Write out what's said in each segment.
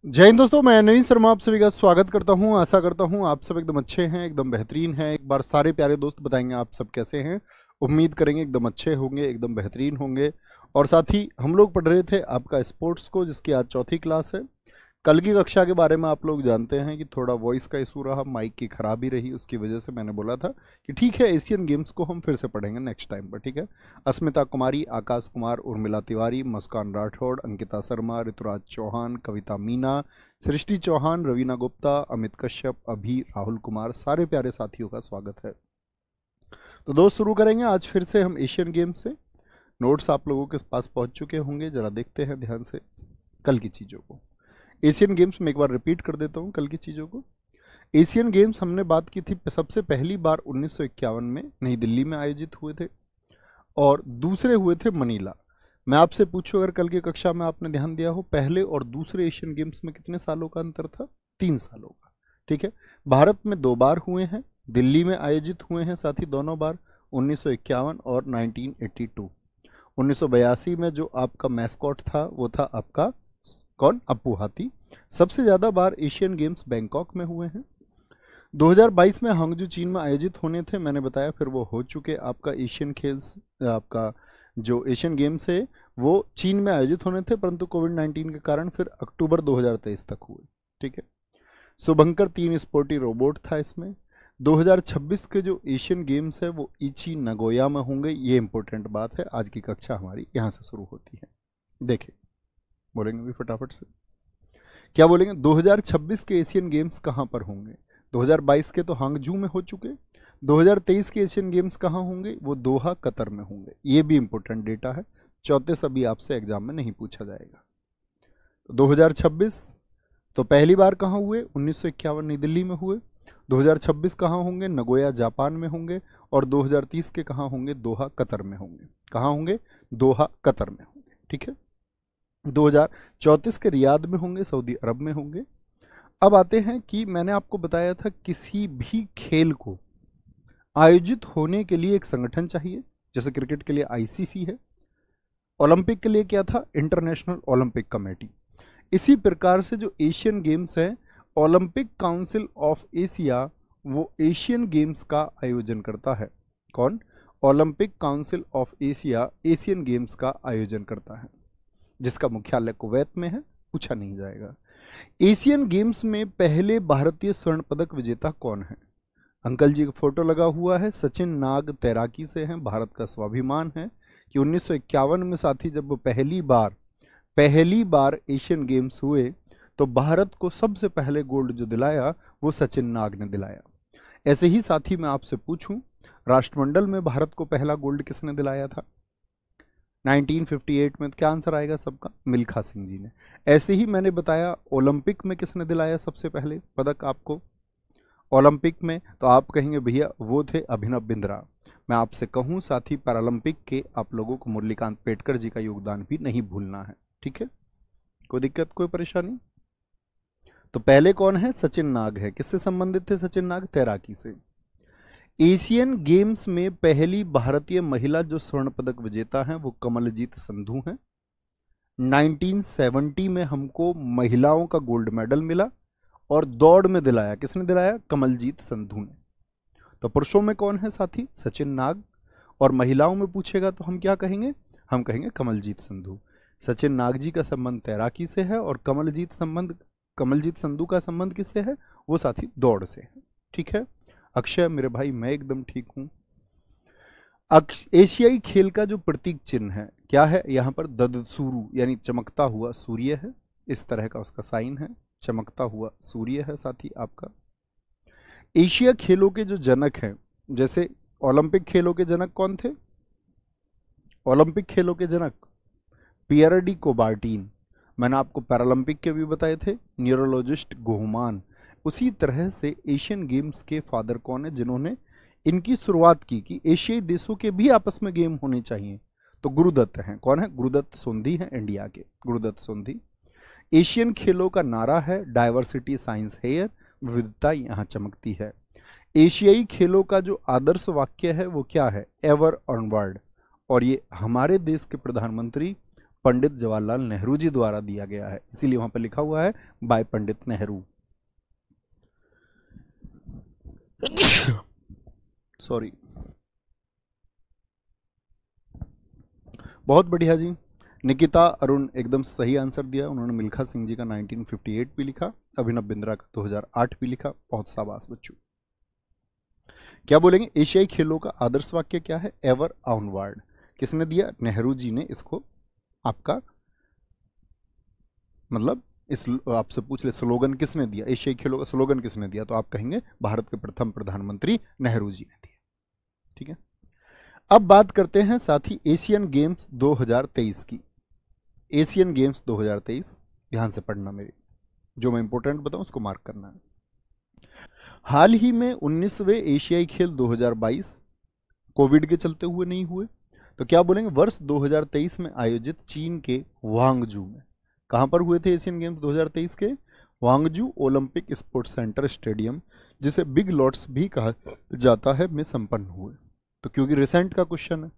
जय हिंद दोस्तों, मैं नवीन शर्मा आप सभी का स्वागत करता हूं। आशा करता हूं आप सब एकदम अच्छे हैं, एकदम बेहतरीन हैं। एक बार सारे प्यारे दोस्त बताएंगे आप सब कैसे हैं। उम्मीद करेंगे एकदम अच्छे होंगे, एकदम बेहतरीन होंगे। और साथ ही हम लोग पढ़ रहे थे आपका स्पोर्ट्स को, जिसकी आज चौथी क्लास है। कल की कक्षा के बारे में आप लोग जानते हैं कि थोड़ा वॉइस का इशू रहा, माइक की खराबी रही, उसकी वजह से मैंने बोला था कि ठीक है एशियन गेम्स को हम फिर से पढ़ेंगे नेक्स्ट टाइम पर, ठीक है। अस्मिता कुमारी, आकाश कुमार, उर्मिला तिवारी, मुस्कान राठौड़, अंकिता शर्मा, ऋतुराज चौहान, कविता मीना, सृष्टि चौहान, रवीना गुप्ता, अमित कश्यप, अभी, राहुल कुमार, सारे प्यारे साथियों का स्वागत है। तो दोस्त शुरू करेंगे आज फिर से हम एशियन गेम्स से। नोट्स आप लोगों के पास पहुंच चुके होंगे, जरा देखते हैं ध्यान से कल की चीज़ों को। एशियन गेम्स में एक बार रिपीट कर देता हूँ कल की चीज़ों को। एशियन गेम्स हमने बात की थी सबसे पहली बार 1951 में नई दिल्ली में आयोजित हुए थे, और दूसरे हुए थे मनीला। मैं आपसे पूछूं, अगर कल की कक्षा में आपने ध्यान दिया हो, पहले और दूसरे एशियन गेम्स में कितने सालों का अंतर था? 3 सालों का, ठीक है। भारत में 2 बार हुए हैं, दिल्ली में आयोजित हुए हैं साथ ही दोनों बार, 1951 और 1982। 1982 में जो आपका मैस्कॉट था वो था आपका कौन? अप्पू हाथी। सबसे ज्यादा बार एशियन गेम्स बैंकॉक में हुए हैं। 2022 में हांगजू चीन में आयोजित होने थे, मैंने बताया, फिर वो हो चुके। आपका एशियन खेल्स, आपका जो एशियन गेम्स है वो चीन में आयोजित होने थे, परंतु कोविड-19 के कारण फिर अक्टूबर 2023 तक हुए, ठीक है। शुभंकर 3 स्पोर्टी रोबोट था इसमें। 2026 के जो एशियन गेम्स है वो इची नगोया में होंगे, ये इंपॉर्टेंट बात है। आज की कक्षा हमारी यहाँ से शुरू होती है। देखिए, बोलेंगे भी फटाफट से, क्या बोलेंगे? 2026 के एशियन गेम्स कहाँ पर होंगे? 2022 के तो हांगजू में हो चुके। 2023 के एशियन गेम्स कहाँ होंगे? वो दोहा, कतर में होंगे। ये भी इंपॉर्टेंट डेटा है, 34 अभी आपसे एग्जाम में नहीं पूछा जाएगा। तो 2026 तो पहली बार कहाँ हुए? 1951 नई दिल्ली में हुए। 2026 कहाँ होंगे? नगोया जापान में होंगे। और 2030 के कहाँ होंगे? दोहा, कतर में होंगे। कहाँ होंगे? दोहा, कतर में होंगे, ठीक है। 2034 के रियाद में होंगे, सऊदी अरब में होंगे। अब आते हैं कि मैंने आपको बताया था किसी भी खेल को आयोजित होने के लिए एक संगठन चाहिए। जैसे क्रिकेट के लिए आईसीसी है, ओलंपिक के लिए क्या था? International Olympic committee. इसी प्रकार से जो एशियन गेम्स है, ओलंपिक काउंसिल ऑफ एशिया वो एशियन गेम्स का आयोजन करता है। कौन? Olympic council of Asia Asian games का आयोजन करता है, जिसका मुख्यालय कुवैत में है, पूछा नहीं जाएगा। एशियन गेम्स में पहले भारतीय स्वर्ण पदक विजेता कौन है? अंकल जी का फोटो लगा हुआ है, सचिन नाग तैराकी से हैं। भारत का स्वाभिमान है कि 1951 में साथी जब वो पहली बार एशियन गेम्स हुए तो भारत को सबसे पहले गोल्ड जो दिलाया वो सचिन नाग ने दिलाया। ऐसे ही साथी मैं आपसे पूछूं, राष्ट्रमंडल में भारत को पहला गोल्ड किसने दिलाया था 1958 में? तो क्या आंसर आएगा सबका? मिल्खा सिंह जी ने। ऐसे ही मैंने बताया ओलंपिक में किसने दिलाया सबसे पहले पदक आपको ओलंपिक में? तो आप कहेंगे भैया वो थे अभिनव बिंद्रा। मैं आपसे कहूं साथी, पैरालंपिक के आप लोगों को मुरलीकांत पेटकर जी का योगदान भी नहीं भूलना है, ठीक है। कोई दिक्कत, कोई परेशानी? तो पहले कौन है? सचिन नाग है। किससे संबंधित थे सचिन नाग? तैराकी से। एशियन गेम्स में पहली भारतीय महिला जो स्वर्ण पदक विजेता हैं वो कमलजीत संधू हैं। 1970 में हमको महिलाओं का गोल्ड मेडल मिला और दौड़ में दिलाया किसने? दिलाया कमलजीत संधू ने। तो पुरुषों में कौन है साथी? सचिन नाग। और महिलाओं में पूछेगा तो हम क्या कहेंगे? हम कहेंगे कमलजीत संधू। सचिन नाग जी का संबंध तैराकी से है और कमलजीत संधू का संबंध किससे है? वो साथी दौड़ से है, ठीक है। अक्षय मेरे भाई, मैं एकदम ठीक हूं। एशियाई खेल का जो प्रतीक चिन्ह है क्या है? यहाँ पर ददसूरु यानी चमकता हुआ सूर्य है, इस तरह का उसका साइन है, चमकता हुआ सूर्य है साथी आपका। एशिया खेलों के जो जनक हैं, जैसे ओलंपिक खेलों के जनक कौन थे? ओलंपिक खेलों के जनक पियर डी कोबार्टीन। मैंने आपको पैरालंपिक के भी बताए थे, न्यूरोलॉजिस्ट गुहमान। उसी तरह से एशियन गेम्स के फादर कौन है जिन्होंने इनकी शुरुआत की कि एशियाई देशों के भी आपस में गेम होने चाहिए? तो गुरुदत्त हैं। कौन है? गुरुदत्त सोंधी हैं, इंडिया के गुरुदत्त सोंधी। एशियन खेलों का नारा है डाइवर्सिटी साइंस हेयर, विविधता यहाँ चमकती है। एशियाई खेलों का जो आदर्श वाक्य है वो क्या है? Ever onward. और ये हमारे देश के प्रधानमंत्री पंडित जवाहरलाल नेहरू जी द्वारा दिया गया है, इसीलिए वहां पर लिखा हुआ है बाय पंडित नेहरू। सॉरी। बहुत बढ़िया जी। निकिता अरुण एकदम सही आंसर दिया, उन्होंने मिल्खा सिंह जी का 1958 भी लिखा, अभिनव बिंद्रा का 2008 भी लिखा। बहुत शाबाश बच्चों। क्या बोलेंगे? एशियाई खेलों का आदर्श वाक्य क्या है? Ever onward. किसने दिया? नेहरू जी ने इसको आपका मतलब इस आपसे पूछ ले स्लोगन किसने दिया, एशियाई खेलों का स्लोगन किसने दिया, तो आप कहेंगे भारत के प्रथम प्रधानमंत्री नेहरू जी ने दिया। ठीक है, अब बात करते हैं साथी एशियन गेम्स 2023 की। एशियन गेम्स 2023 ध्यान से पढ़ना, मेरे जो मैं इंपॉर्टेंट बताऊं उसको मार्क करना है। हाल ही में 19वें एशियाई खेल 2022 कोविड के चलते हुए नहीं हुए, तो क्या बोलेंगे? वर्ष 2023 में आयोजित चीन के वांगजू में, कहां पर हुए थे एशियन गेम्स 2023 के? वांगजू ओलंपिक स्पोर्ट्स सेंटर स्टेडियम, जिसे बिग लॉट्स भी कहा जाता है, में संपन्न हुए। तो क्योंकि रिसेंट का क्वेश्चन है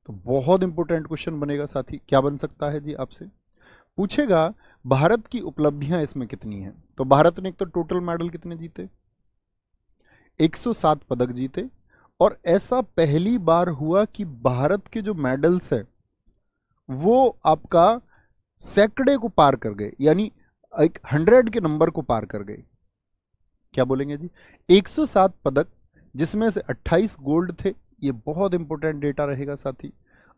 तो बहुत इंपॉर्टेंट क्वेश्चन बनेगा साथी। क्या बन सकता है जी? आपसे पूछेगा भारत की उपलब्धियां इसमें कितनी हैं, तो भारत ने एक तो टोटल मेडल कितने जीते? 107 पदक जीते, और ऐसा पहली बार हुआ कि भारत के जो मेडल्स है वो आपका सैकड़े को पार कर गए, यानी एक 100 के नंबर को पार कर गए। क्या बोलेंगे जी? 107 पदक, जिसमें से 28 गोल्ड थे, ये बहुत इंपॉर्टेंट डेटा रहेगा साथी।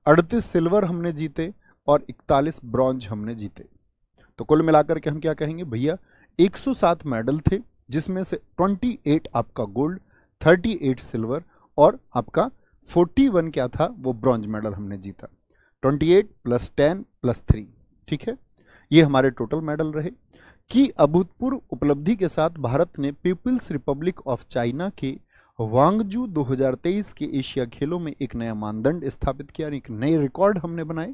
38 सिल्वर हमने जीते और 41 ब्रॉन्ज हमने जीते। तो कुल मिलाकर के हम क्या कहेंगे भैया? 107 मेडल थे, जिसमें से 28 आपका गोल्ड, 38 सिल्वर और आपका 41 क्या था? वो ब्रॉन्ज मेडल हमने जीता। 28 + 10 + 3, ठीक है, ये हमारे टोटल मेडल रहे। कि अभूतपूर्व उपलब्धि के साथ भारत ने पीपल्स रिपब्लिक ऑफ चाइना के वांगजू 2023 के एशिया खेलों में एक नया मानदंड स्थापित किया, एक नए रिकॉर्ड हमने बनाए।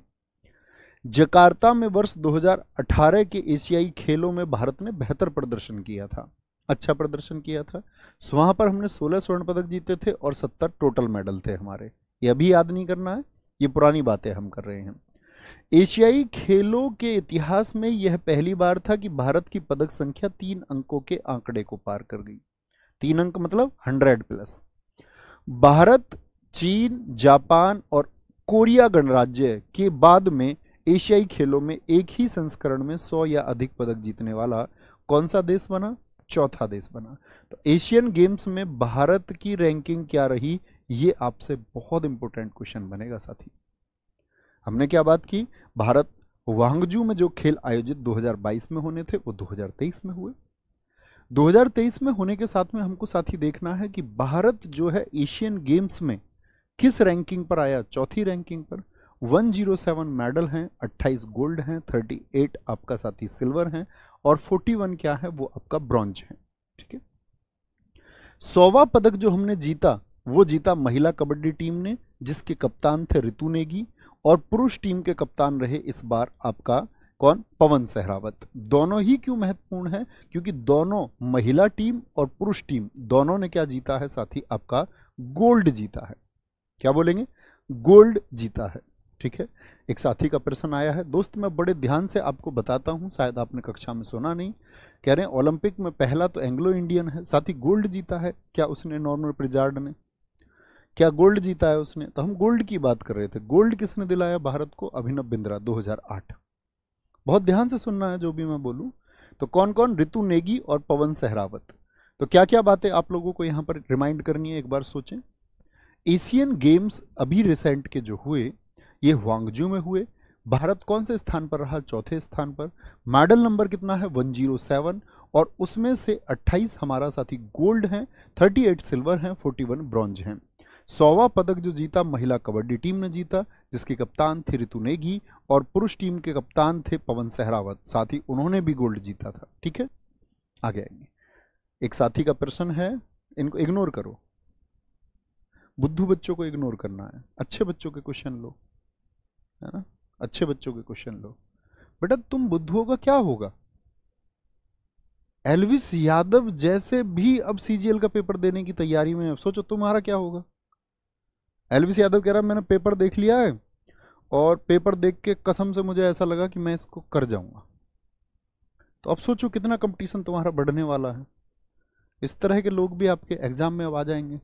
जकार्ता में वर्ष 2018 के एशियाई खेलों में भारत ने बेहतर प्रदर्शन किया था, अच्छा प्रदर्शन किया था। वहां पर हमने 16 स्वर्ण पदक जीते थे और 70 टोटल मेडल थे हमारे। ये अभी याद नहीं करना है, ये पुरानी बातें हम कर रहे हैं। एशियाई खेलों के इतिहास में यह पहली बार था कि भारत की पदक संख्या 3 अंकों के आंकड़े को पार कर गई। 3 अंक मतलब 100+। भारत, चीन, जापान और कोरिया गणराज्य के बाद में एशियाई खेलों में एक ही संस्करण में 100 या अधिक पदक जीतने वाला कौन सा देश बना? चौथा देश बना। तो एशियन गेम्स में भारत की रैंकिंग क्या रही? ये आपसे बहुत इंपॉर्टेंट क्वेश्चन बनेगा साथी। हमने क्या बात की? भारत वांगजू में जो खेल आयोजित 2022 में होने थे वो 2023 में हुए। 2023 में होने के साथ में हमको साथी देखना है कि भारत जो है एशियन गेम्स में किस रैंकिंग पर आया? चौथी रैंकिंग पर। 107 मेडल हैं, 28 गोल्ड हैं, 38 आपका साथी सिल्वर हैं और 41 क्या है? वो आपका ब्रॉन्ज है। ठीक है, 100वां पदक जो हमने जीता वो जीता महिला कबड्डी टीम ने, जिसके कप्तान थे ऋतु नेगी, और पुरुष टीम के कप्तान रहे इस बार आपका कौन? पवन सहरावत। दोनों ही क्यों महत्वपूर्ण है? क्योंकि दोनों महिला टीम और पुरुष टीम दोनों ने क्या जीता है साथी? आपका गोल्ड जीता है। क्या बोलेंगे? गोल्ड जीता है। ठीक है, एक साथी का प्रश्न आया है, दोस्त मैं बड़े ध्यान से आपको बताता हूं, शायद आपने कक्षा में सुना नहीं। कह रहे हैं ओलंपिक में पहला तो एंग्लो इंडियन है, साथी गोल्ड जीता है। क्या उसने? नॉर्मल प्रिजार्ड ने क्या गोल्ड जीता है उसने? तो हम गोल्ड की बात कर रहे थे। गोल्ड किसने दिलाया भारत को? अभिनव बिंद्रा 2008। बहुत ध्यान से सुनना है जो भी मैं बोलूं। तो कौन कौन? ऋतु नेगी और पवन सहरावत। तो क्या क्या बातें आप लोगों को यहां पर रिमाइंड करनी है, एक बार सोचें। एशियन गेम्स अभी रिसेंट के जो हुए ये हुआंगजू में हुए। भारत कौन से स्थान पर रहा? चौथे स्थान पर। मेडल नंबर कितना है? 107, और उसमें से 28 हमारा साथी गोल्ड हैं, 38 सिल्वर हैं, 41 ब्रॉन्ज हैं। 100वां पदक जो जीता महिला कबड्डी टीम ने जीता, जिसके कप्तान थे ऋतु नेगी और पुरुष टीम के कप्तान थे पवन सहरावत, साथ ही उन्होंने भी गोल्ड जीता था। ठीक है, आगे आएंगे। एक साथी का प्रश्न है, इनको इग्नोर करो, बुद्धू बच्चों को इग्नोर करना है, अच्छे बच्चों के क्वेश्चन लो, है ना, अच्छे बच्चों के क्वेश्चन लो। बेटा तुम बुद्धुओं का क्या होगा? एल्विस यादव जैसे भी अब सीजीएल का पेपर देने की तैयारी में है, सोचो तुम्हारा क्या होगा। एल्विस यादव कह रहा मैंने पेपर देख लिया है और पेपर देख के कसम से मुझे ऐसा लगा कि मैं इसको कर जाऊंगा। तो अब सोचो कितना कंपटीशन तुम्हारा बढ़ने वाला है। इस तरह के लोग भी आपके एग्जाम में अब आ जाएंगे,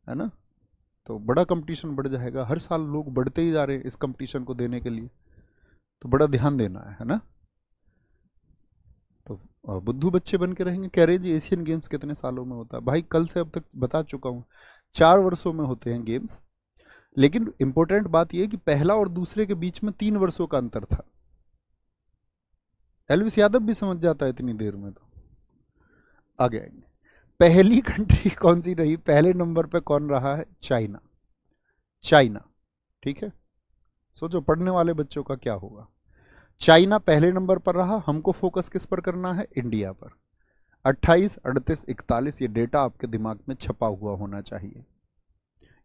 है ना। तो बड़ा कंपटीशन बढ़ जाएगा, हर साल लोग बढ़ते ही जा रहे हैं इस कंपटीशन को देने के लिए, तो बड़ा ध्यान देना है ना। तो बुद्धू बच्चे बन के रहेंगे। कह रहे जी एशियन गेम्स कितने सालों में होता है? भाई कल से अब तक बता चुका हूँ 4 वर्षों में होते हैं गेम्स, लेकिन इंपॉर्टेंट बात यह है कि पहला और दूसरे के बीच में 3 वर्षों का अंतर था। एलविस यादव भी समझ जाता है इतनी देर में। तो आगे आएंगे। पहली कंट्री कौन सी रही? पहले नंबर पे कौन रहा है? चाइना। चाइना, ठीक है। सोचो पढ़ने वाले बच्चों का क्या होगा। चाइना पहले नंबर पर रहा। हमको फोकस किस पर करना है? इंडिया पर। 28, 38, 41 ये डेटा आपके दिमाग में छपा हुआ होना चाहिए,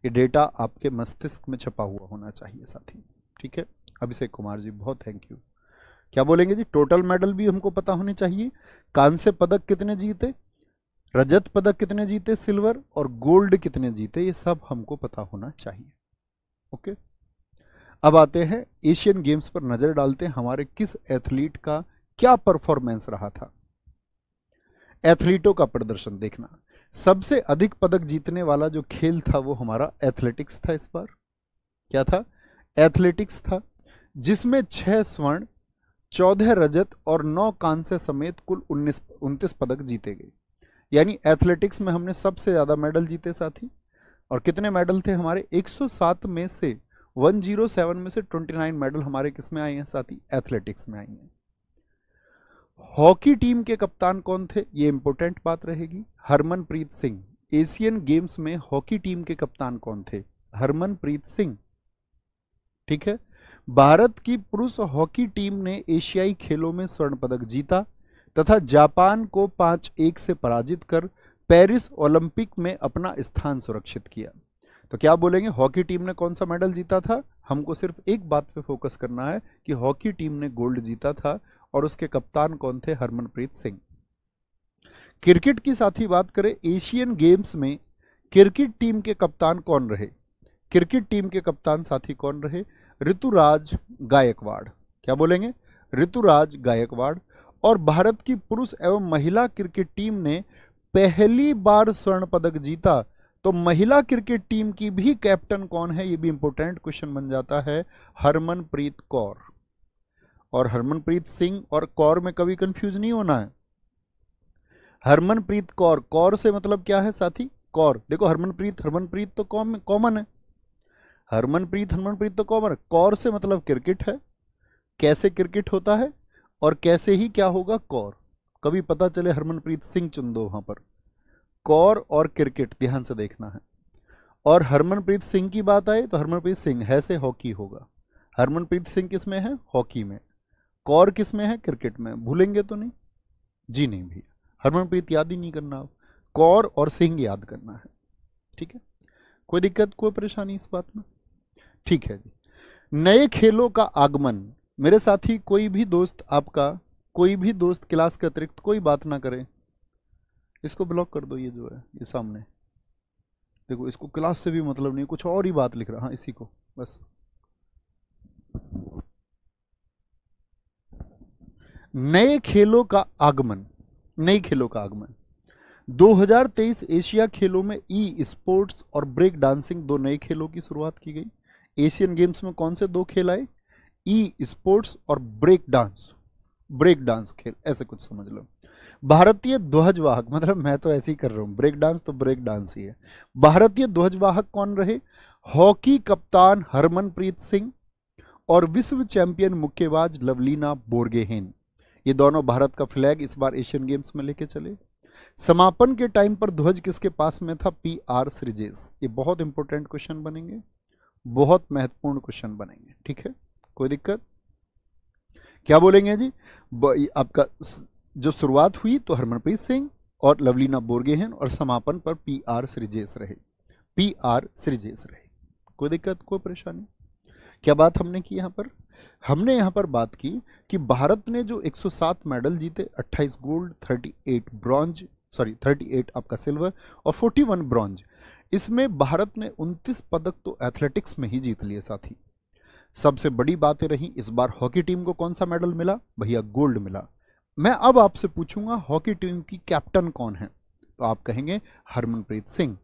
ये डेटा आपके मस्तिष्क में छपा हुआ होना चाहिए साथी, ठीक है। अभिषेक कुमार जी बहुत थैंक यू। क्या बोलेंगे जी? टोटल मेडल भी हमको पता होने चाहिए। कांस्य पदक कितने जीते, रजत पदक कितने जीते, सिल्वर और गोल्ड कितने जीते, ये सब हमको पता होना चाहिए। ओके, अब आते हैं एशियन गेम्स पर नजर डालते हैं हमारे किस एथलीट का क्या परफॉर्मेंस रहा था। एथलीटों का प्रदर्शन देखना। सबसे अधिक पदक जीतने वाला जो खेल था वो हमारा एथलेटिक्स था। इस बार क्या था? एथलेटिक्स था, जिसमें 6 स्वर्ण, 14 रजत और 9 कांस्य समेत कुल 29 पदक जीते गए। यानी एथलेटिक्स में हमने सबसे ज्यादा मेडल जीते साथी। और कितने मेडल थे हमारे? 107 में से 107 में से 29 मेडल हमारे किस में आए हैं साथी? एथलेटिक्स में आए हैं। हॉकी टीम के कप्तान कौन थे? ये इंपॉर्टेंट बात रहेगी। हरमनप्रीत सिंह। एशियन गेम्स में हॉकी टीम के कप्तान कौन थे? हरमनप्रीत सिंह, ठीक है। भारत की पुरुष हॉकी टीम ने एशियाई खेलों में स्वर्ण पदक जीता तथा जापान को 5-1 से पराजित कर पेरिस ओलंपिक में अपना स्थान सुरक्षित किया। तो क्या बोलेंगे? हॉकी टीम ने कौन सा मेडल जीता था? हमको सिर्फ एक बात पे फोकस करना है कि हॉकी टीम ने गोल्ड जीता था और उसके कप्तान कौन थे? हरमनप्रीत सिंह। क्रिकेट की साथी बात करें, एशियन गेम्स में क्रिकेट टीम के कप्तान कौन रहे? क्रिकेट टीम के कप्तान साथी कौन रहे? ऋतुराज गायकवाड़। क्या बोलेंगे? ऋतुराज गायकवाड़। और भारत की पुरुष एवं महिला क्रिकेट टीम ने पहली बार स्वर्ण पदक जीता। तो महिला क्रिकेट टीम की भी कैप्टन कौन है? ये भी इंपॉर्टेंट क्वेश्चन बन जाता है। हरमनप्रीत कौर। और हरमनप्रीत सिंह और कौर में कभी कंफ्यूज नहीं होना है। हरमनप्रीत कौर, कौर से मतलब क्या है साथी? कौर। देखो हरमनप्रीत तो कॉमन है। हरमनप्रीत तो कॉमन है। कौर से मतलब क्रिकेट है। कैसे क्रिकेट होता है और कैसे ही क्या होगा? कौर। कभी पता चले हरमनप्रीत सिंह चुन दो वहां पर। कौर और क्रिकेट ध्यान से देखना है। और हरमनप्रीत सिंह की बात आए तो हरमनप्रीत सिंह है से हॉकी होगा। हरमनप्रीत सिंह किस में है? हॉकी में। कौर किस में है? क्रिकेट में। भूलेंगे तो नहीं जी? नहीं भैया, हरमनप्रीत याद ही नहीं करना, अब कौर और सिंह याद करना है, ठीक है। कोई दिक्कत, कोई परेशानी इस बात में? ठीक है जी। नए खेलों का आगमन। मेरे साथी कोई भी दोस्त आपका, कोई भी दोस्त क्लास के अतिरिक्त कोई बात ना करे, इसको ब्लॉक कर दो। ये जो है ये सामने देखो, इसको क्लास से भी मतलब नहीं, कुछ और ही बात लिख रहा। हाँ, इसी को बस। नए खेलों का आगमन। नए खेलों का आगमन। 2023 एशिया खेलों में ई स्पोर्ट्स और ब्रेक डांसिंग 2 नए खेलों की शुरुआत की गई। एशियन गेम्स में कौन से 2 खेल आए? ई स्पोर्ट्स और ब्रेक डांस खेल, ऐसे कुछ समझ लो। भारतीय ध्वजवाहक, मतलब मैं तो ऐसे ही कर रहा हूं, ब्रेक डांस तो ब्रेक डांस ही है। भारतीय ध्वजवाहक कौन रहे? हॉकी कप्तान हरमनप्रीत सिंह और विश्व चैंपियन मुक्केबाज लवलीना बोरगोहेन। ये दोनों भारत का फ्लैग इस बार एशियन गेम्स में लेके चले। समापन के टाइम पर ध्वज किसके पास में था? PR श्रीजेश। ये बहुत इंपॉर्टेंट क्वेश्चन बनेंगे, बहुत महत्वपूर्ण क्वेश्चन बनेंगे, ठीक है। कोई दिक्कत? क्या बोलेंगे जी? आपका जो शुरुआत हुई तो हरमनप्रीत सिंह और लवलीना बोरगोहेन और समापन पर PR श्रीजेश रहे। PR श्रीजेश रहे। कोई दिक्कत, कोई परेशानी? क्या बात हमने की यहां पर? हमने यहां पर बात की कि भारत ने जो 107 मेडल जीते, 28 गोल्ड, 38 आपका सिल्वर और 41 ब्रॉन्ज, इसमें भारत ने 29 पदक तो एथलेटिक्स में ही जीत लिए साथी। सबसे बड़ी बातें रही, इस बार हॉकी टीम को कौन सा मेडल मिला भैया? गोल्ड मिला। मैं अब आपसे पूछूंगा हॉकी टीम की कैप्टन कौन है, तो आप कहेंगे हरमनप्रीत सिंह।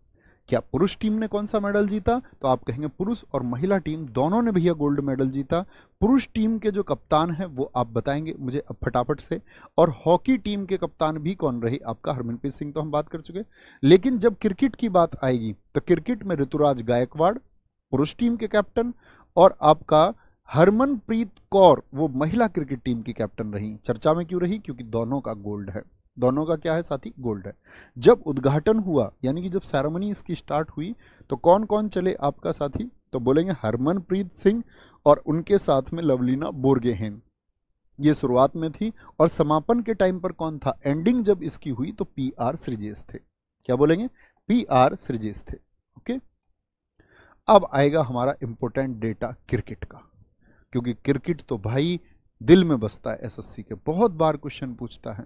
क्या पुरुष टीम ने कौन सा मेडल जीता? तो आप कहेंगे पुरुष और महिला टीम दोनों ने भैया गोल्ड मेडल जीता। पुरुष टीम के जो कप्तान हैं वो आप बताएंगे मुझे अब फटाफट से, और हॉकी टीम के कप्तान भी कौन रहे आपका? हरमनप्रीत सिंह तो हम बात कर चुके। लेकिन जब क्रिकेट की बात आएगी तो क्रिकेट में ऋतुराज गायकवाड़ पुरुष टीम के कैप्टन, और आपका हरमनप्रीत कौर वो महिला क्रिकेट टीम की कैप्टन रही। चर्चा में क्यों रही? क्योंकि दोनों का गोल्ड है। दोनों का क्या है साथी? गोल्ड है। जब उद्घाटन हुआ यानी कि जब सेरेमनी इसकी स्टार्ट हुई तो कौन कौन चले आपका साथी? तो बोलेंगे हरमनप्रीत सिंह और उनके साथ में लवलीना बोरगोहेन। ये शुरुआत में थी, और समापन के टाइम पर कौन था? एंडिंग जब इसकी हुई तो PR श्रीजेश थे। क्या बोलेंगे? PR श्रीजेश थे। ओके, अब आएगा हमारा इंपॉर्टेंट डेटा क्रिकेट का, क्योंकि क्रिकेट तो भाई दिल में बसता है। SSC के बहुत बार क्वेश्चन पूछता है।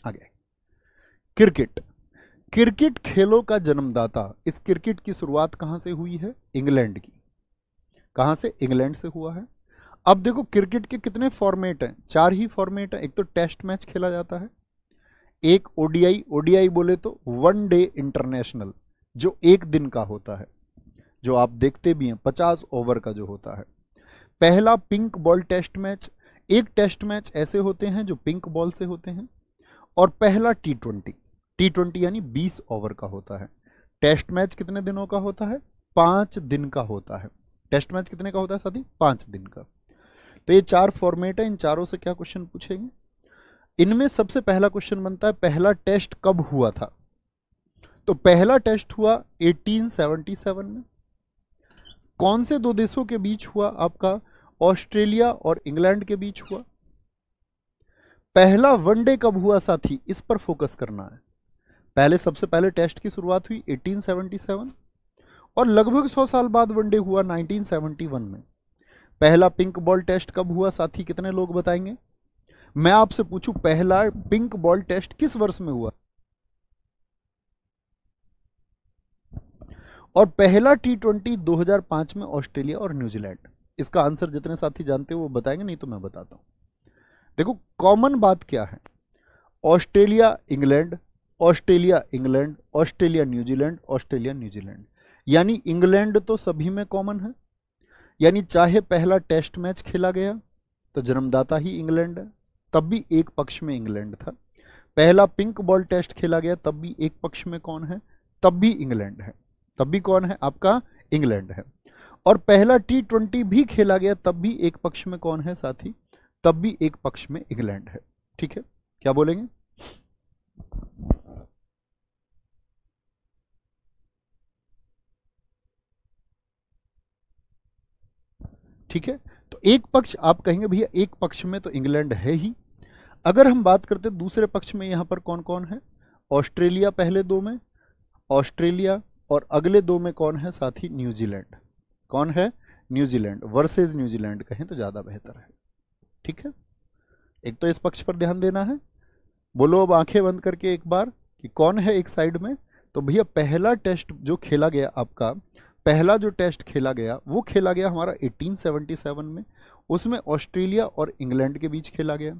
आगे क्रिकेट, क्रिकेट खेलों का जन्मदाता। इस क्रिकेट की शुरुआत कहां से हुई है? इंग्लैंड की। कहां से? इंग्लैंड से हुआ है। अब देखो क्रिकेट के कितने फॉर्मेट हैं? 4 ही फॉर्मेट हैं। एक तो टेस्ट मैच खेला जाता है, एक ओडीआई बोले तो वन डे इंटरनेशनल जो 1 दिन का होता है, जो आप देखते भी हैं 50 ओवर का जो होता है। पहला पिंक बॉल टेस्ट मैच, एक टेस्ट मैच ऐसे होते हैं जो पिंक बॉल से होते हैं। और पहला टी20 यानी 20 ओवर का होता है। टेस्ट मैच कितने दिनों का होता है? 5 दिन का होता है। टेस्ट मैच कितने का होता है साथी? 5 दिन का। तो ये 4 फॉर्मेट है, इन चारों से क्या क्वेश्चन पूछेंगे? इनमें सबसे पहला क्वेश्चन बनता है पहला टेस्ट कब हुआ था? तो पहला टेस्ट हुआ 1877 में। कौन से 2 देशों के बीच हुआ आपका? ऑस्ट्रेलिया और इंग्लैंड के बीच हुआ। पहला वनडे कब हुआ साथी? इस पर फोकस करना है। पहले सबसे पहले टेस्ट की शुरुआत हुई 1877, और लगभग 100 साल बाद वनडे हुआ 1971 में। पहला पिंक बॉल टेस्ट कब हुआ साथी? कितने लोग बताएंगे? मैं आपसे पूछूं पहला पिंक बॉल टेस्ट किस वर्ष में हुआ? और पहला टी20 2005 में ऑस्ट्रेलिया और न्यूजीलैंड। इसका आंसर जितने साथी जानते हो वो बताएंगे, नहीं तो मैं बताता हूं। देखो कॉमन बात क्या है? Australia England, Australia England, Australia New Zealand, Australia New Zealand, यानी इंग्लैंड तो सभी में कॉमन है। यानी चाहे पहला टेस्ट मैच खेला गया तो जन्मदाता ही इंग्लैंड है, तब भी एक पक्ष में इंग्लैंड था। पहला पिंक बॉल टेस्ट खेला गया तब भी एक पक्ष में कौन है? तब भी इंग्लैंड है। तब भी कौन है आपका? इंग्लैंड है। और पहला टी20 भी खेला गया तब भी एक पक्ष में कौन है साथी? तब भी एक पक्ष में इंग्लैंड है। ठीक है, क्या बोलेंगे? ठीक है, तो एक पक्ष आप कहेंगे भैया एक पक्ष में तो इंग्लैंड है ही। अगर हम बात करते दूसरे पक्ष में, यहां पर कौन कौन है? ऑस्ट्रेलिया पहले 2 में, ऑस्ट्रेलिया, और अगले 2 में कौन है साथी? न्यूजीलैंड। कौन है? न्यूजीलैंड वर्सेस न्यूजीलैंड कहें तो ज्यादा बेहतर है। ठीक है, एक तो इस पक्ष पर ध्यान देना है। बोलो अब आंखें बंद करके एक बार कि कौन है एक साइड में। तो भैया पहला टेस्ट जो खेला गया आपका, पहला जो टेस्ट खेला गया वो खेला गया हमारा 1877 में। उसमें ऑस्ट्रेलिया और इंग्लैंड के बीच खेला गया।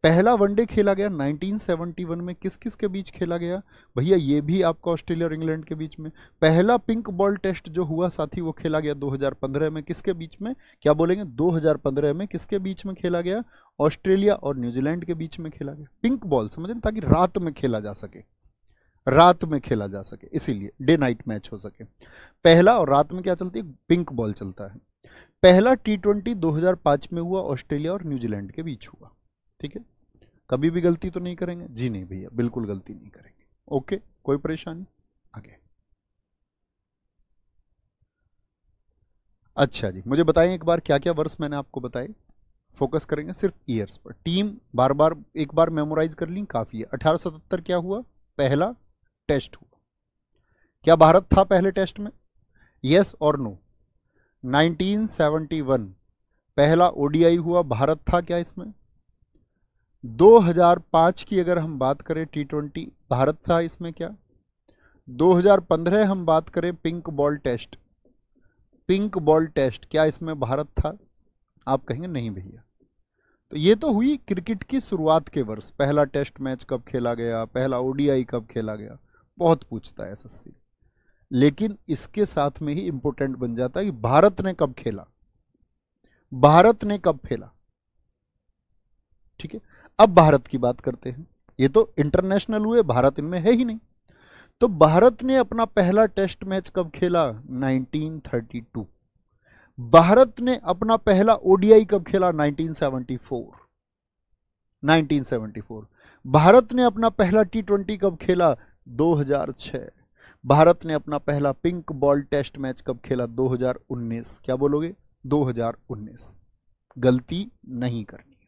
पहला वनडे खेला गया 1971 में। किस किस के बीच खेला गया भैया? ये भी आपका ऑस्ट्रेलिया और इंग्लैंड के बीच में। पहला पिंक बॉल टेस्ट जो हुआ साथी वो खेला गया 2015 में। किसके बीच में? क्या बोलेंगे? 2015 में किसके बीच में खेला गया? ऑस्ट्रेलिया और न्यूजीलैंड के बीच में खेला गया। पिंक बॉल समझ रहे, ताकि रात में खेला जा सके, रात में खेला जा सके, इसीलिए डे नाइट मैच हो सके। पहला, और रात में क्या चलती है? पिंक बॉल चलता है। पहला टी20 2005 में हुआ, ऑस्ट्रेलिया और न्यूजीलैंड के बीच हुआ। ठीक है, कभी भी गलती तो नहीं करेंगे? जी नहीं भैया, बिल्कुल गलती नहीं करेंगे। ओके, कोई परेशानी? आगे अच्छा जी, मुझे बताएं एक बार क्या क्या वर्ष मैंने आपको बताए। फोकस करेंगे सिर्फ ईयर्स पर। टीम बार बार एक बार मेमोराइज कर ली काफी है। 1877 क्या हुआ? पहला टेस्ट हुआ। क्या भारत था पहले टेस्ट में? यस और नो? 1971 पहला ओडीआई हुआ, भारत था क्या इसमें? 2005 की अगर हम बात करें टी20, भारत था इसमें क्या? 2015 हम बात करें pink ball test, pink ball test क्या इसमें भारत था? आप कहेंगे नहीं भैया। तो ये तो हुई क्रिकेट की शुरुआत के वर्ष, पहला टेस्ट मैच कब खेला गया, पहला ओडीआई कब खेला गया, बहुत पूछता है एसएससी। लेकिन इसके साथ में ही इंपॉर्टेंट बन जाता है कि भारत ने कब खेला, भारत ने कब खेला। ठीक है, अब भारत की बात करते हैं। ये तो इंटरनेशनल हुए, भारत इनमें है ही नहीं। तो भारत ने अपना पहला टेस्ट मैच कब खेला, 1932। भारत ने अपना पहला ओडीआई कब खेला, 1974। 1974। भारत ने अपना पहला टी20 कब खेला, 2006। भारत ने अपना पहला पिंक बॉल टेस्ट मैच कब खेला, 2019। क्या बोलोगे, 2019। गलती नहीं करनी है।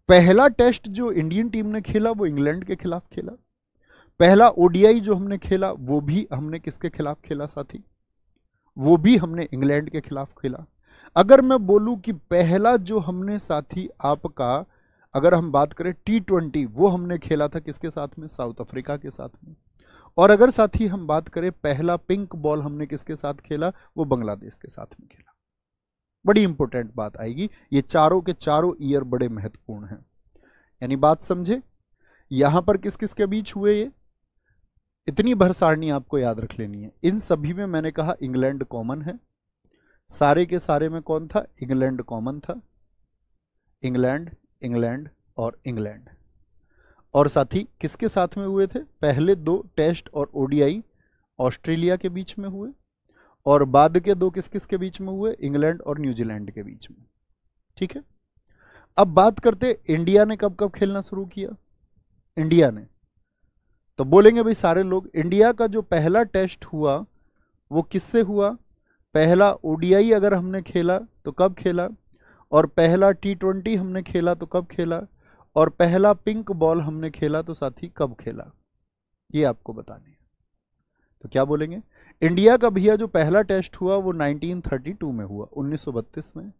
पहला टेस्ट जो इंडियन टीम ने खेला वो इंग्लैंड के खिलाफ खेला। पहला ओडीआई जो हमने खेला वो भी हमने किसके खिलाफ खेला साथी, वो भी हमने इंग्लैंड के खिलाफ खेला। अगर मैं बोलूं कि पहला जो हमने साथी आपका, अगर हम बात करें टी20, वो हमने खेला था किसके साथ में, साउथ अफ्रीका के साथ में। और अगर साथी हम बात करें पहला पिंक बॉल हमने किसके साथ खेला, वो बांग्लादेश के साथ में खेला। बड़ी इंपॉर्टेंट बात आएगी, ये चारों के चारों ईयर बड़े महत्वपूर्ण हैं। यानी बात समझे, यहां पर किस किस के बीच हुए ये, इतनी भर सारणी आपको याद रख लेनी है। इन सभी में मैंने कहा इंग्लैंड कॉमन है, सारे के सारे में कौन था, इंग्लैंड कॉमन था। इंग्लैंड, इंग्लैंड और इंग्लैंड। और साथी किसके साथ में हुए थे, पहले दो टेस्ट और ओडीआई ऑस्ट्रेलिया के बीच में हुए, और बाद के दो किस किस के बीच में हुए, इंग्लैंड और न्यूजीलैंड के बीच में। ठीक है, अब बात करते इंडिया ने कब कब खेलना शुरू किया। इंडिया ने, तो बोलेंगे भाई सारे लोग, इंडिया का जो पहला टेस्ट हुआ वो किससे हुआ, पहला ओडीआई अगर हमने खेला तो कब खेला, और पहला टी20 हमने खेला तो कब खेला, और पहला पिंक बॉल हमने खेला तो साथी कब खेला, ये आपको बतानी है। तो क्या बोलेंगे, इंडिया का भैया जो पहला टेस्ट हुआ वो 1932 में हुआ, 1932 में।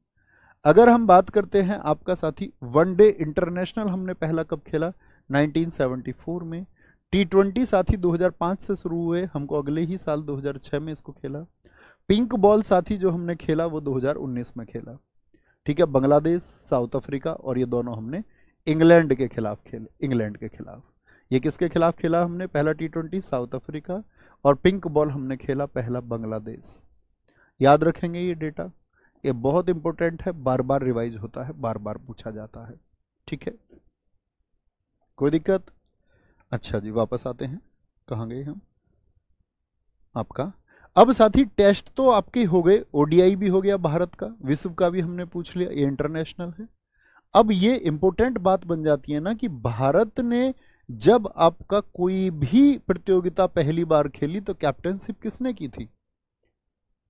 अगर हम बात करते हैं आपका साथी वनडे इंटरनेशनल हमने पहला कब खेला, 1974 में। टी20 साथी 2005 से शुरू हुए, हमको अगले ही साल 2006 में इसको खेला। पिंक बॉल साथी जो हमने खेला वो 2019 में खेला। ठीक है, बांग्लादेश, साउथ अफ्रीका और ये दोनों हमने इंग्लैंड के खिलाफ खेले, इंग्लैंड के खिलाफ। ये किसके खिलाफ खेला हमने, पहला टी20 साउथ अफ्रीका, और पिंक बॉल हमने खेला पहला बांग्लादेश। याद रखेंगे ये डेटा, ये बहुत इंपॉर्टेंट है, बार बार रिवाइज होता है, बार बार पूछा जाता है। ठीक है, कोई दिक्कत। अच्छा जी, वापस आते हैं, कहाँ गए हम, आपका अब साथी टेस्ट तो आपके हो गए, ओडीआई भी हो गया भारत का, विश्व का भी हमने पूछ लिया, ये इंटरनेशनल है। अब ये इंपॉर्टेंट बात बन जाती है ना कि भारत ने जब आपका कोई भी प्रतियोगिता पहली बार खेली तो कैप्टनशिप किसने की थी,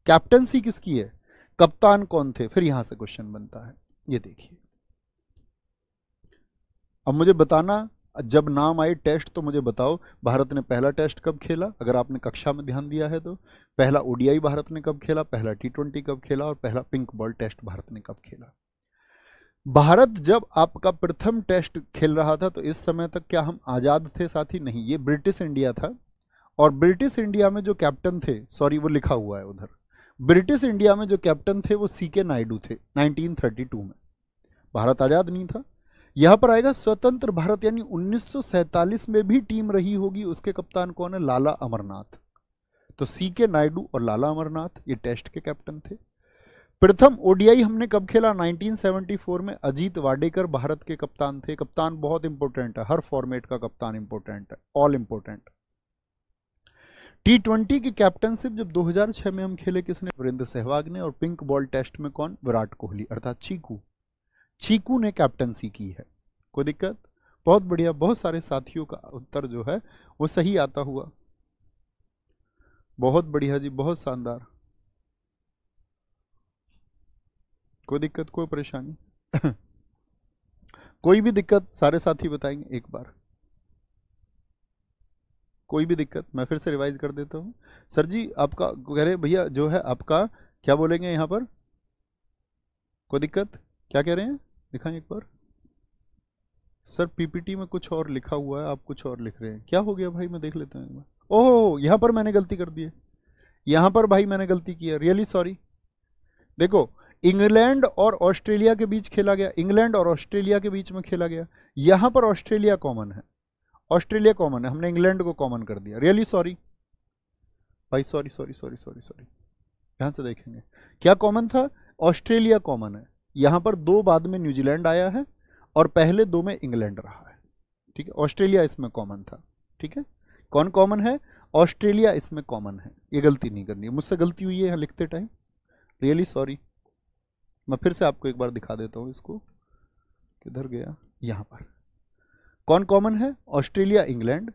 कैप्टनसी किसकी है, कप्तान कौन थे, फिर यहां से क्वेश्चन बनता है। ये देखिए, अब मुझे बताना, जब नाम आए टेस्ट तो मुझे बताओ भारत ने पहला टेस्ट कब खेला, अगर आपने कक्षा में ध्यान दिया है तो। पहला ओडीआई भारत ने कब खेला, पहला टी20 कब खेला, और पहला पिंक बॉल टेस्ट भारत ने कब खेला। भारत जब आपका प्रथम टेस्ट खेल रहा था तो इस समय तक क्या हम आजाद थे साथी, नहीं, ये ब्रिटिश इंडिया था। और ब्रिटिश इंडिया में जो कैप्टन थे, सॉरी वो लिखा हुआ है उधर, ब्रिटिश इंडिया में जो कैप्टन थे वो सीके नायडू थे 1932 में। भारत आजाद नहीं था। यहां पर आएगा स्वतंत्र भारत, यानी 1947 में भी टीम रही होगी, उसके कप्तान कौन है, लाला अमरनाथ। तो सीके नायडू और लाला अमरनाथ ये टेस्ट के कैप्टन थे। प्रथम ओडीआई हमने कब खेला, 1974 में। अजीत वाडेकर भारत के कप्तान थे। कप्तान बहुत इंपॉर्टेंट है, हर फॉर्मेट का कप्तान इंपॉर्टेंट है, ऑल इंपॉर्टेंट। टी20 की कैप्टनशिप जब 2006 में हम खेले, किसने, वीरेंद्र सहवाग ने। और पिंक बॉल टेस्ट में कौन, विराट कोहली अर्थात चीकू, चीकू ने कैप्टनसी की है। कोई दिक्कत, बहुत बढ़िया, बहुत सारे साथियों का उत्तर जो है वो सही आता हुआ, बहुत बढ़िया जी, बहुत शानदार। कोई दिक्कत, कोई परेशानी कोई भी दिक्कत सारे साथी बताएंगे एक बार, कोई भी दिक्कत, मैं फिर से रिवाइज कर देता हूँ। सर जी आपका कह रहे भैया जो है आपका, क्या बोलेंगे यहाँ पर, कोई दिक्कत, क्या कह रहे हैं, दिखाएं एक बार। सर पीपीटी में कुछ और लिखा हुआ है, आप कुछ और लिख रहे हैं, क्या हो गया भाई, मैं देख लेता हूँ। ओह, यहाँ पर मैंने गलती कर दी है, यहाँ पर भाई मैंने गलती की है, रियली सॉरी। देखो इंग्लैंड और ऑस्ट्रेलिया के बीच खेला गया, इंग्लैंड और ऑस्ट्रेलिया के बीच में खेला गया। यहां पर ऑस्ट्रेलिया कॉमन है, ऑस्ट्रेलिया कॉमन है, हमने इंग्लैंड को कॉमन कर दिया। रियली सॉरी भाई, sorry sorry sorry sorry sorry, ध्यान से देखेंगे क्या कॉमन था, ऑस्ट्रेलिया कॉमन है। यहां पर दो बाद में न्यूजीलैंड आया है और पहले दो में इंग्लैंड रहा है, ठीक है। ऑस्ट्रेलिया इसमें कॉमन था, ठीक है। कौन कॉमन है, ऑस्ट्रेलिया इसमें कॉमन है। ये गलती नहीं करनी है, मुझसे गलती हुई है यहाँ लिखते टाइम, रियली सॉरी। मैं फिर से आपको एक बार दिखा देता हूँ इसको, किधर गया, यहाँ पर कौन कॉमन है, Australia England,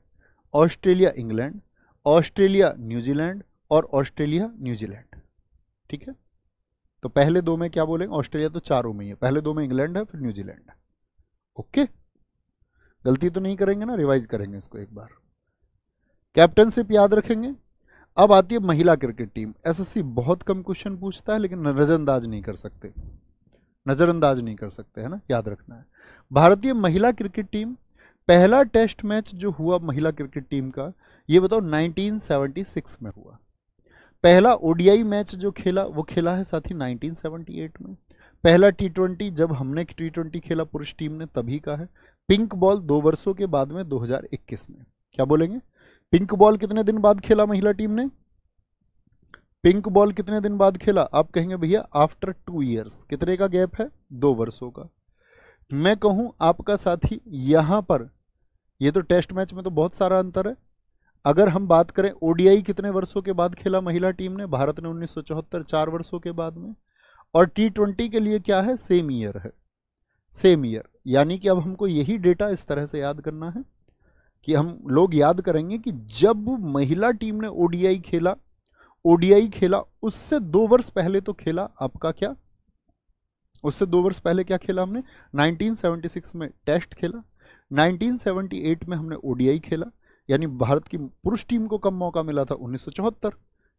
Australia England, Australia New Zealand और ऑस्ट्रेलिया न्यूजीलैंड, ठीक है। तो पहले दो में क्या बोलेंगे, ऑस्ट्रेलिया तो चारों में ही है, पहले दो में इंग्लैंड है फिर न्यूजीलैंड है, ओके। गलती तो नहीं करेंगे ना, रिवाइज करेंगे इसको एक बार। कैप्टनशिप याद रखेंगे। अब आती है महिला क्रिकेट टीम। एसएससी बहुत कम क्वेश्चन पूछता है लेकिन नजरअंदाज नहीं कर सकते, नजरअंदाज नहीं कर सकते, है ना, याद रखना है। भारतीय महिला क्रिकेट टीम, पहला टेस्ट मैच जो हुआ महिला क्रिकेट टीम का, ये बताओ 1976 में हुआ। पहला ओडीआई मैच जो खेला वो खेला है साथी 1978 में। पहला टी20 जब हमने टी20 खेला पुरुष टीम ने तभी का है। पिंक बॉल 2 वर्षों के बाद में 2021 में। क्या बोलेंगे, पिंक बॉल कितने दिन बाद खेला महिला टीम ने, पिंक बॉल कितने दिन बाद खेला, आप कहेंगे भैया आफ्टर 2 ईयर्स। कितने का गैप है, 2 वर्षों का। मैं कहूं आपका साथी यहां पर, ये तो टेस्ट मैच में तो बहुत सारा अंतर है। अगर हम बात करें ओडीआई कितने वर्षों के बाद खेला महिला टीम ने, भारत ने 1974, 4 वर्षों के बाद में। और टी20 के लिए क्या है, सेम ईयर है, सेम ईयर। यानी कि अब हमको यही डेटा इस तरह से याद करना है कि हम लोग याद करेंगे कि जब महिला टीम ने ओडीआई खेला उससे 2 वर्ष पहले तो खेला आपका क्या, उससे 2 वर्ष पहले क्या खेला हमने, 1976 में टेस्ट खेला, 1978 में हमने ओडीआई खेला। यानी भारत की पुरुष टीम को कब मौका मिला था, 1974,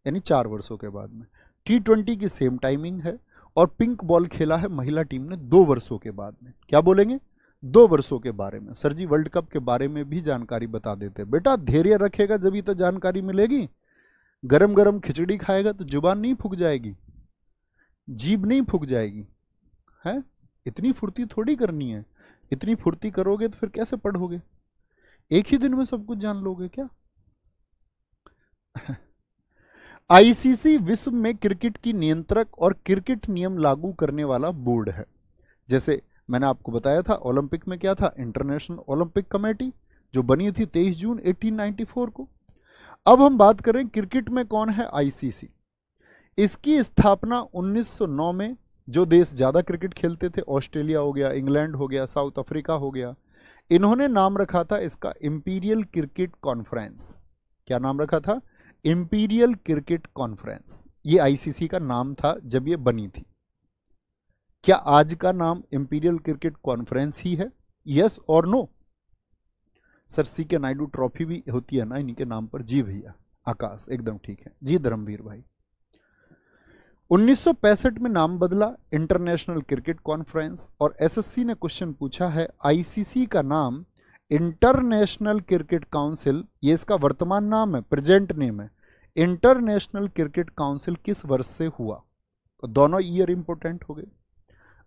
यानी 4 वर्षों के बाद में। टी20 की सेम टाइमिंग है और पिंक बॉल खेला है महिला टीम ने 2 वर्षों के बाद में। क्या बोलेंगे, 2 वर्षों के बारे में। सर जी वर्ल्ड कप के बारे में भी जानकारी बता देते। बेटा धैर्य रखेगा जब तो जानकारी मिलेगी। गरम गरम खिचड़ी खाएगा तो जुबान नहीं फूक जाएगी, जीभ नहीं फूक जाएगी, है। इतनी फुर्ती थोड़ी करनी है, इतनी फुर्ती करोगे तो फिर कैसे पढ़ोगे, एक ही दिन में सब कुछ जान लोगे क्या। आईसीसी विश्व में क्रिकेट की नियंत्रक और क्रिकेट नियम लागू करने वाला बोर्ड है। जैसे मैंने आपको बताया था ओलंपिक में क्या था, इंटरनेशनल ओलंपिक कमेटी जो बनी थी 23 जून 1894 को। अब हम बात करें क्रिकेट में कौन है, आईसीसी। इसकी स्थापना 1909 में, जो देश ज्यादा क्रिकेट खेलते थे, ऑस्ट्रेलिया हो गया, इंग्लैंड हो गया, साउथ अफ्रीका हो गया, इन्होंने नाम रखा था इसका इंपीरियल क्रिकेट कॉन्फ्रेंस। क्या नाम रखा था, इंपीरियल क्रिकेट कॉन्फ्रेंस। ये आईसीसी का नाम था जब ये बनी थी। क्या आज का नाम इंपीरियल क्रिकेट कॉन्फ्रेंस ही है, यस और नो। सर सी के नायडू ट्रॉफी भी होती है ना इन्हीं के नाम पर, जी भैया आकाश एकदम ठीक है, जी धर्मवीर भाई। 1965 में नाम बदला इंटरनेशनल क्रिकेट कॉन्फ्रेंस। और एसएससी ने क्वेश्चन पूछा है आईसीसी का नाम इंटरनेशनल क्रिकेट काउंसिल, ये इसका वर्तमान नाम है, प्रेजेंट नेम है, इंटरनेशनल क्रिकेट काउंसिल किस वर्ष से हुआ। तो दोनों ईयर इंपोर्टेंट हो गए।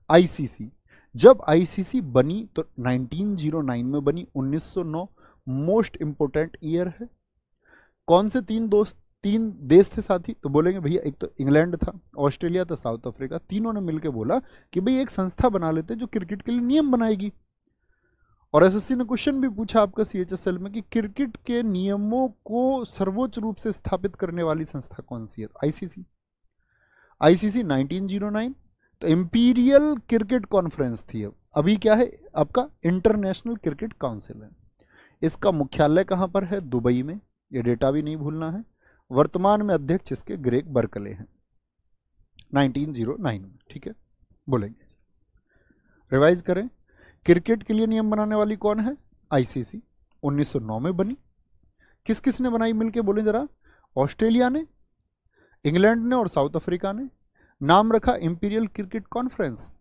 आईसीसी, जब आईसीसी बनी तो 1909 में बनी, 1909 मोस्ट इंपोर्टेंट ईयर है। कौन से 3 देश थे साथी, तो बोलेंगे भैया एक तो इंग्लैंड था, ऑस्ट्रेलिया था, साउथ अफ्रीका। तीनों ने मिलकर बोला कि भाई एक संस्था बना लेते जो क्रिकेट के लिए नियम बनाएगी। और एसएससी ने क्वेश्चन भी पूछा आपका सीएचएसएल में कि क्रिकेट के नियमों को सर्वोच्च रूप से स्थापित करने वाली संस्था कौन सी है, आईसीसी। आईसीसी 1909, तो इंपीरियल क्रिकेट कॉन्फ्रेंस थी। अभी क्या है आपका, इंटरनेशनल क्रिकेट काउंसिल है। इसका मुख्यालय कहां पर है, दुबई में, ये डेटा भी नहीं भूलना है। वर्तमान में अध्यक्ष इसके ग्रेग बर्कले हैं, 1909 में, ठीक है। बोलेंगे रिवाइज करें, क्रिकेट के लिए नियम बनाने वाली कौन है, आईसीसी, 1909 में बनी। किस किस ने बनाई मिलके, बोले जरा, ऑस्ट्रेलिया ने, इंग्लैंड ने और साउथ अफ्रीका ने। नाम रखा इंपीरियल क्रिकेट कॉन्फ्रेंस,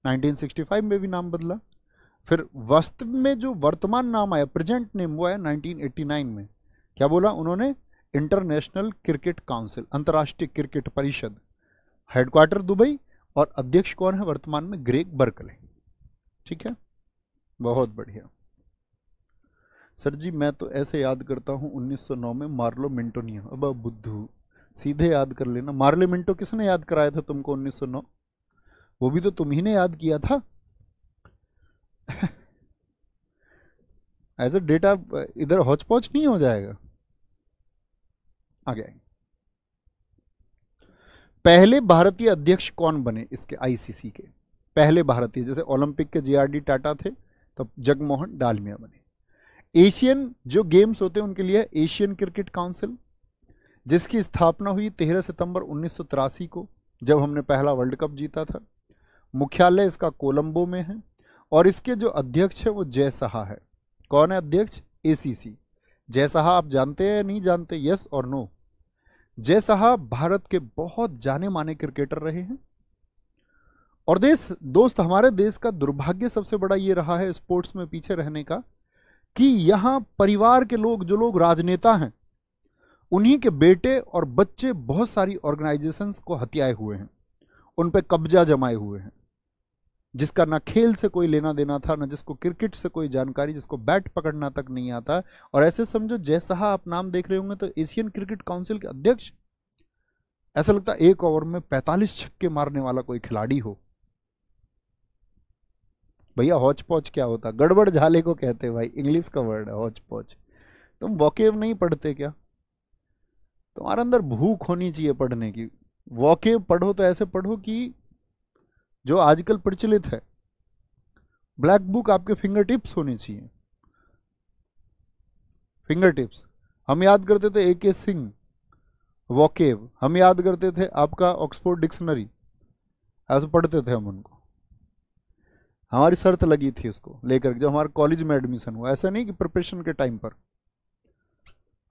1965 में भी नाम बदला। फिर वास्तव में जो वर्तमान नाम आया, प्रेजेंट नेम, वो आया 1989 में। क्या बोला उन्होंने, इंटरनेशनल क्रिकेट काउंसिल, अंतर्राष्ट्रीय क्रिकेट परिषद, हेडक्वार्टर दुबई और अध्यक्ष कौन है वर्तमान में? Greg Berkeley. ठीक है, बहुत बढ़िया। सर जी मैं तो ऐसे याद करता हूँ 1909 में मार्लो मिंटो नहीं। अब बुद्धू सीधे याद कर लेना। मार्ले मिंटो किसने याद कराया था तुमको 1909? वो भी तो तुम ही ने याद किया था। ऐसे डेटा इधर हौच पौच नहीं हो जाएगा। आगे आएंगे। पहले भारतीय अध्यक्ष कौन बने इसके आईसीसी के? पहले भारतीय, जैसे ओलंपिक के जेआरडी टाटा थे, तब जगमोहन डालमिया बने। एशियन जो गेम्स होते हैं उनके लिए एशियन क्रिकेट काउंसिल, जिसकी स्थापना हुई 13 सितंबर 1983 को, जब हमने पहला वर्ल्ड कप जीता था। मुख्यालय इसका कोलंबो में है और इसके जो अध्यक्ष है वो जय साहा है। कौन है अध्यक्ष? एसीसी। जय साहा आप जानते हैं या नहीं जानते? यस और नो? जय साहा भारत के बहुत जाने माने क्रिकेटर रहे हैं। और दोस्त हमारे देश का दुर्भाग्य सबसे बड़ा ये रहा है स्पोर्ट्स में पीछे रहने का, कि यहां परिवार के लोग, जो लोग राजनेता हैं, उन्हीं के बेटे और बच्चे बहुत सारी ऑर्गेनाइजेशंस को हथियाए हुए हैं, उन पे कब्जा जमाए हुए हैं, जिसका ना खेल से कोई लेना देना था, ना जिसको क्रिकेट से कोई जानकारी, जिसको बैट पकड़ना तक नहीं आता। और ऐसे समझो जय साहा आप नाम देख रहे होंगे तो एशियन क्रिकेट काउंसिल के अध्यक्ष, ऐसा लगता है एक ओवर में 45 छक्के मारने वाला कोई खिलाड़ी हो। भैया हौच पौच क्या होता? गड़बड़ झाले को कहते हैं भाई, इंग्लिश का वर्ड है हौच पौच। तुम वोकेब नहीं पढ़ते क्या? तुम्हारे अंदर भूख होनी चाहिए पढ़ने की। वोकेब पढ़ो तो ऐसे पढ़ो कि जो आजकल प्रचलित है, ब्लैक बुक आपके फिंगर टिप्स होनी चाहिए। फिंगर टिप्स हम याद करते थे AK सिंह वोकेब, हम याद करते थे आपका ऑक्सफोर्ड डिक्शनरी, ऐसे पढ़ते थे हम उनको। हमारी शर्त लगी थी उसको लेकर, जब हमारे कॉलेज में एडमिशन हुआ। ऐसा नहीं कि प्रिपरेशन के टाइम पर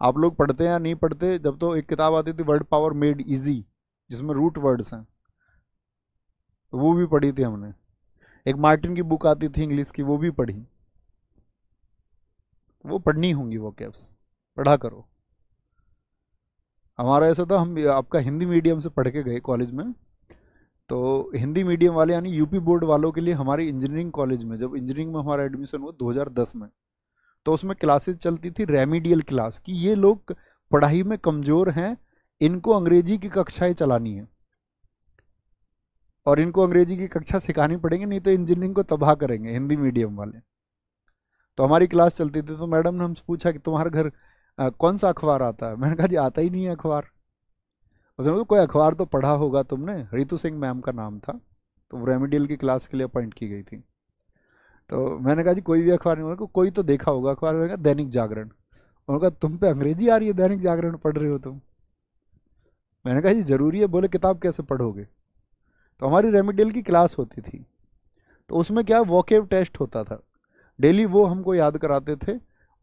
आप लोग पढ़ते हैं या नहीं पढ़ते। जब तो एक किताब आती थी वर्ड पावर मेड इजी, जिसमें रूट वर्ड्स हैं, तो वो भी पढ़ी थी हमने। एक मार्टिन की बुक आती थी इंग्लिश की, वो भी पढ़ी। वो पढ़नी होंगी वो कैप्स, पढ़ा करो। हमारा ऐसा था, हम आपका हिंदी मीडियम से पढ़ के गए कॉलेज में, तो हिंदी मीडियम वाले यानी यूपी बोर्ड वालों के लिए हमारे इंजीनियरिंग कॉलेज में, जब इंजीनियरिंग में हमारा एडमिशन हुआ 2010 में, तो उसमें क्लासेस चलती थी रेमिडियल क्लास, कि ये लोग पढ़ाई में कमज़ोर हैं, इनको अंग्रेजी की कक्षाएं चलानी है और इनको अंग्रेजी की कक्षा सिखानी पड़ेंगे, नहीं तो इंजीनियरिंग को तबाह करेंगे हिंदी मीडियम वाले। तो हमारी क्लास चलती थी, तो मैडम ने हमसे पूछा कि तुम्हारे घर कौन सा अखबार आता है? मैंने कहा जी आता ही नहीं है अखबार। उसने तो कोई अखबार तो पढ़ा होगा तुमने। रितु सिंह मैम का नाम था, तो रेमिडियल की क्लास के लिए अपॉइंट की गई थी। तो मैंने कहा जी कोई भी अखबार नहीं। उन्होंने कहा कोई तो देखा होगा अखबार। मैंने कहा दैनिक जागरण। उन्होंने कहा तुम पे अंग्रेजी आ रही है, दैनिक जागरण पढ़ रहे हो तुम? मैंने कहा जी जरूरी है। बोले किताब कैसे पढ़ोगे? तो हमारी रेमिडियल की क्लास होती थी, तो उसमें क्या वोकेब टेस्ट होता था डेली, वो हमको याद कराते थे।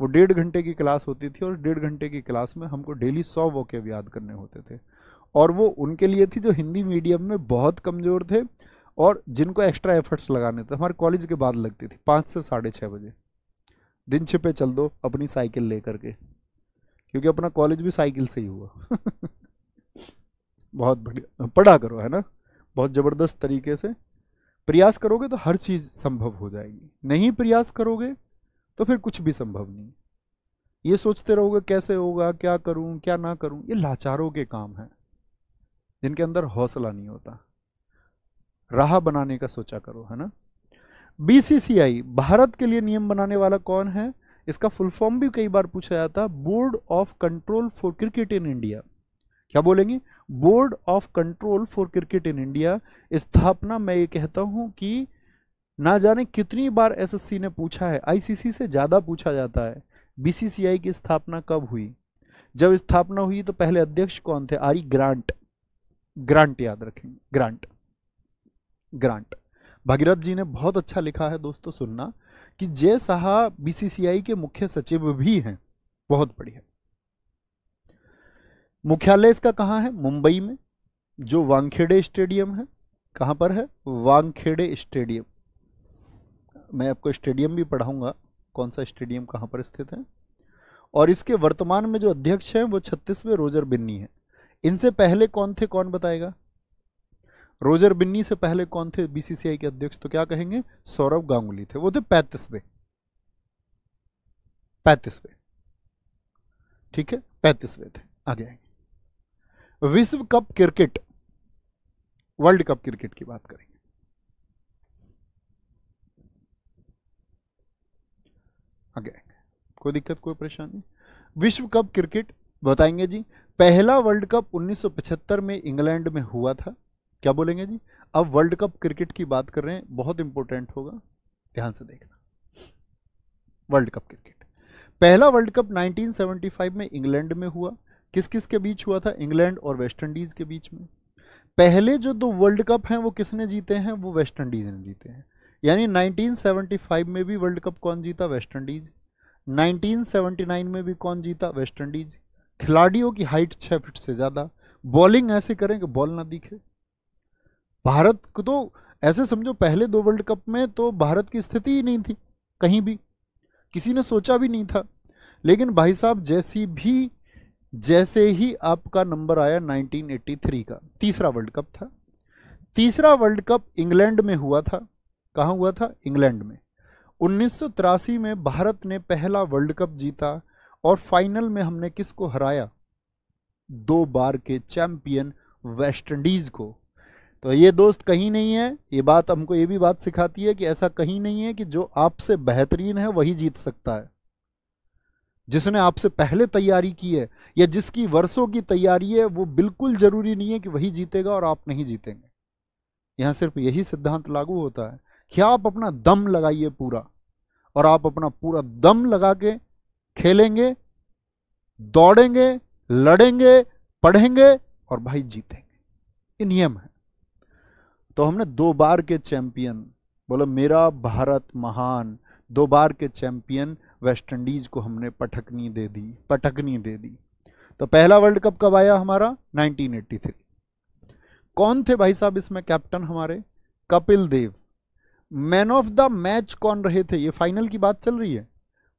वो 1.5 घंटे की क्लास होती थी और 1.5 घंटे की क्लास में हमको डेली 100 वोकेब याद करने होते थे। और वो उनके लिए थी जो हिंदी मीडियम में बहुत कमज़ोर थे और जिनको एक्स्ट्रा एफर्ट्स लगाने थे। हमारे कॉलेज के बाद लगती थी 5 से 6:30 बजे। दिन छिपे चल दो अपनी साइकिल लेकर के, क्योंकि अपना कॉलेज भी साइकिल से ही हुआ। बहुत बढ़िया पढ़ा करो, है ना? बहुत ज़बरदस्त तरीके से प्रयास करोगे तो हर चीज़ संभव हो जाएगी। नहीं प्रयास करोगे तो फिर कुछ भी संभव नहीं। ये सोचते रहोगे कैसे होगा, क्या करूं क्या ना करूं, ये लाचारों के काम है जिनके अंदर हौसला नहीं होता। राह बनाने का सोचा करो, है ना? BCCI भारत के लिए नियम बनाने वाला कौन है? इसका फुल फॉर्म भी कई बार पूछा जाता है, board of control for cricket in India. क्या बोलेंगे? Board of control for cricket in India. स्थापना मैं ये कहता हूं कि ना जाने कितनी बार SSC ने पूछा है, ICC से ज्यादा पूछा जाता है। BCCI की स्थापना कब हुई? जब स्थापना हुई तो पहले अध्यक्ष कौन थे? RE grant. ग्रांट याद रखेंगे, ग्रांट। ग्रांट भगीरथ जी ने बहुत अच्छा लिखा है दोस्तों, सुनना, कि जय साहा BCCI के मुख्य सचिव भी हैं। बहुत बढ़िया। मुख्यालय इसका कहाँ है? मुंबई में, जो वानखेड़े स्टेडियम है। कहाँ पर है? वानखेड़े स्टेडियम। मैं आपको स्टेडियम भी पढ़ाऊंगा, कौन सा स्टेडियम कहाँ पर स्थित है। और इसके वर्तमान में जो अध्यक्ष हैं वो 36वें रोजर बिन्नी है। इनसे पहले कौन थे, कौन बताएगा? रोजर बिन्नी से पहले कौन थे बीसीसीआई के अध्यक्ष? तो क्या कहेंगे? सौरव गांगुली थे। वो थे 35वें। ठीक है, 35वें थे। आगे आएंगे। विश्व cup cricket, world cup cricket की बात करेंगे। आगे आएंगे, कोई दिक्कत कोई परेशानी? विश्व कप क्रिकेट बताएंगे जी। पहला वर्ल्ड कप 1975 में इंग्लैंड में हुआ था। क्या बोलेंगे जी? अब वर्ल्ड कप क्रिकेट की बात कर रहे हैं, बहुत इंपॉर्टेंट होगा, ध्यान से देखना। वर्ल्ड कप क्रिकेट, पहला वर्ल्ड कप 1975 में इंग्लैंड में हुआ। किस किस के बीच हुआ था? इंग्लैंड और वेस्ट इंडीज के बीच में। पहले जो 2 वर्ल्ड कप हैं वो किसने जीते हैं? वो वेस्ट इंडीज ने जीते हैं। यानी 1975 में भी वर्ल्ड कप कौन जीता? West Indies. 1979 में भी कौन जीता? West Indies. खिलाड़ियों की हाइट 6 फीट से ज्यादा, बॉलिंग ऐसे करें कि बॉल ना दिखे। भारत को तो ऐसे समझो, पहले 2 वर्ल्ड कप में तो भारत की स्थिति ही नहीं थी कहीं भी, किसी ने सोचा भी नहीं था। लेकिन भाई साहब जैसे ही आपका नंबर आया 1983 का, तीसरा वर्ल्ड कप था। तीसरा वर्ल्ड कप इंग्लैंड में हुआ था। कहां हुआ था? इंग्लैंड में। 1983 में भारत ने पहला वर्ल्ड कप जीता और फाइनल में हमने किसको हराया? 2 बार के चैंपियन वेस्ट इंडीज को। तो ये दोस्त कहीं नहीं है, ये बात हमको ये भी बात सिखाती है कि ऐसा कहीं नहीं है कि जो आपसे बेहतरीन है वही जीत सकता है। जिसने आपसे पहले तैयारी की है या जिसकी वर्षों की तैयारी है, वो बिल्कुल जरूरी नहीं है कि वही जीतेगा और आप नहीं जीतेंगे। यहां सिर्फ यही सिद्धांत लागू होता है कि आप अपना दम लगाइए पूरा, और आप अपना पूरा दम लगा के खेलेंगे, दौड़ेंगे, लड़ेंगे, पढ़ेंगे और भाई जीतेंगे। ये नियम है। तो हमने 2 बार के चैंपियन, बोलो मेरा भारत महान, 2 बार के चैंपियन वेस्ट इंडीज को हमने पटकनी दे दी। तो पहला वर्ल्ड कप कब आया हमारा? 1983। कौन थे भाई साहब इसमें कैप्टन हमारे? Kapil Dev. Man of the match कौन रहे थे? ये फाइनल की बात चल रही है।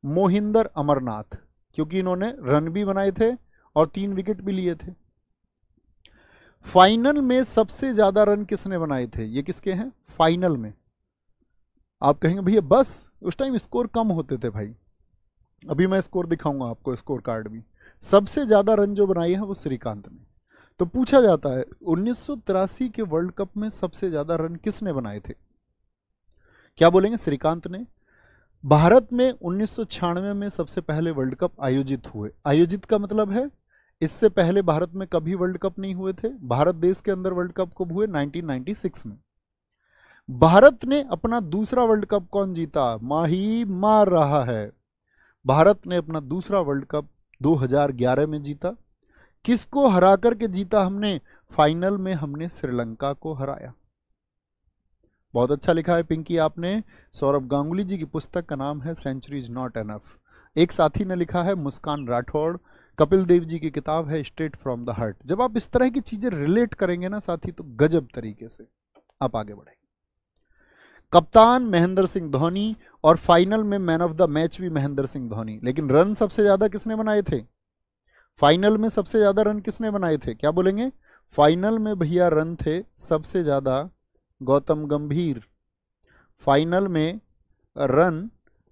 मोहिंदर अमरनाथ, क्योंकि इन्होंने रन भी बनाए थे और 3 विकेट भी लिए थे। फाइनल में सबसे ज्यादा रन किसने बनाए थे? ये किसके हैं? फाइनल में। आप कहेंगे भैया बस उस टाइम स्कोर कम होते थे भाई, अभी मैं स्कोर दिखाऊंगा आपको, स्कोर कार्ड भी। सबसे ज्यादा रन जो बनाए हैं वो श्रीकांत ने। तो पूछा जाता है 1983 के वर्ल्ड कप में सबसे ज्यादा रन किसने बनाए थे? क्या बोलेंगे? श्रीकांत ने। भारत में 1996 में सबसे पहले वर्ल्ड कप आयोजित हुए। आयोजित का मतलब है इससे पहले भारत में कभी वर्ल्ड कप नहीं हुए थे। भारत देश के अंदर वर्ल्ड कप कब हुए? 1996 में। भारत ने अपना दूसरा वर्ल्ड कप कौन जीता? माही मार रहा है। भारत ने अपना दूसरा वर्ल्ड कप 2011 में जीता। किसको हरा करके जीता हमने? फाइनल में हमने श्रीलंका को हराया। बहुत अच्छा लिखा है पिंकी आपने। सौरभ गांगुली जी की पुस्तक का नाम है सेंचुरी इज नॉट एनफ। एक साथी ने लिखा है मुस्कान राठौड़। कपिल देव जी की किताब है स्ट्रेट फ्रॉम द हार्ट। जब आप इस तरह की चीजें रिलेट करेंगे ना साथी, तो गजब तरीके से आप आगे बढ़ेंगे। कप्तान महेंद्र सिंह धोनी, और फाइनल में मैन ऑफ द मैच भी महेंद्र सिंह धोनी। लेकिन रन सबसे ज्यादा किसने बनाए थे? फाइनल में सबसे ज्यादा रन किसने बनाए थे? क्या बोलेंगे? फाइनल में भैया रन थे सबसे ज्यादा गौतम गंभीर। फाइनल में रन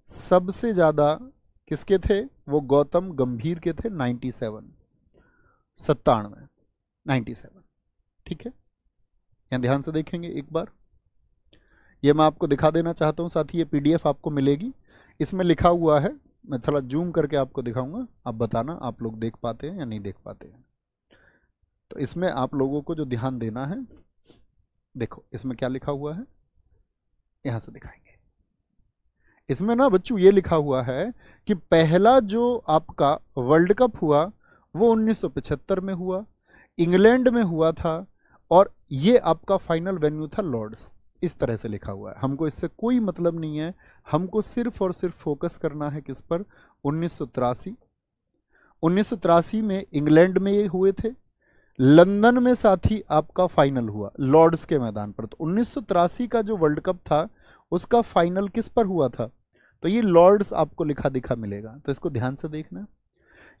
सबसे ज्यादा किसके थे? वो गौतम गंभीर के थे। 97। ठीक है, यहां ध्यान से देखेंगे एक बार। ये मैं आपको दिखा देना चाहता हूं साथी, ये पीडीएफ आपको मिलेगी, इसमें लिखा हुआ है। मैं थोड़ा जूम करके आपको दिखाऊंगा, आप बताना आप लोग देख पाते हैं या नहीं देख पाते हैं। तो इसमें आप लोगों को जो ध्यान देना है, देखो इसमें क्या लिखा हुआ है, यहां से दिखाएंगे। इसमें ना बच्चों ये लिखा हुआ है कि पहला जो आपका वर्ल्ड कप हुआ वो 1975 में हुआ, इंग्लैंड में हुआ था, और ये आपका फाइनल वेन्यू था लॉर्ड्स। इस तरह से लिखा हुआ है। हमको इससे कोई मतलब नहीं है, हमको सिर्फ और सिर्फ फोकस करना है किस पर? 1983। 1983 में इंग्लैंड में ये हुए थे, लंदन में साथी आपका फाइनल हुआ लॉर्ड्स के मैदान पर। तो 1983 का जो वर्ल्ड कप था उसका फाइनल किस पर हुआ था? तो ये लॉर्ड्स आपको लिखा दिखा मिलेगा, तो इसको ध्यान से देखना।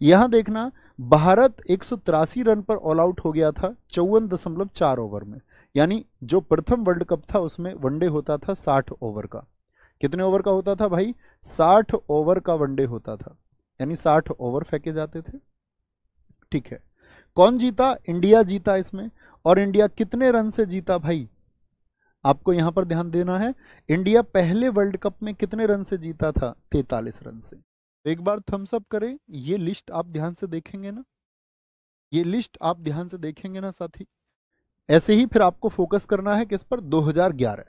यहां देखना, भारत 183 रन पर ऑल आउट हो गया था 54.4 ओवर में। यानी जो प्रथम वर्ल्ड कप था उसमें वनडे होता था 60 ओवर का। कितने ओवर का होता था भाई? 60 ओवर का वनडे होता था, यानी 60 ओवर फेंके जाते थे। ठीक है, कौन जीता? इंडिया जीता इसमें। और इंडिया कितने रन से जीता भाई? आपको यहां पर ध्यान देना है, इंडिया पहले वर्ल्ड कप में कितने रन से जीता था? 43 रन से। एक बार थम्स अप करें, ये लिस्ट आप ध्यान से देखेंगे ना, ये लिस्ट आप ध्यान से देखेंगे ना साथी। ऐसे ही फिर आपको फोकस करना है किस पर? 2011।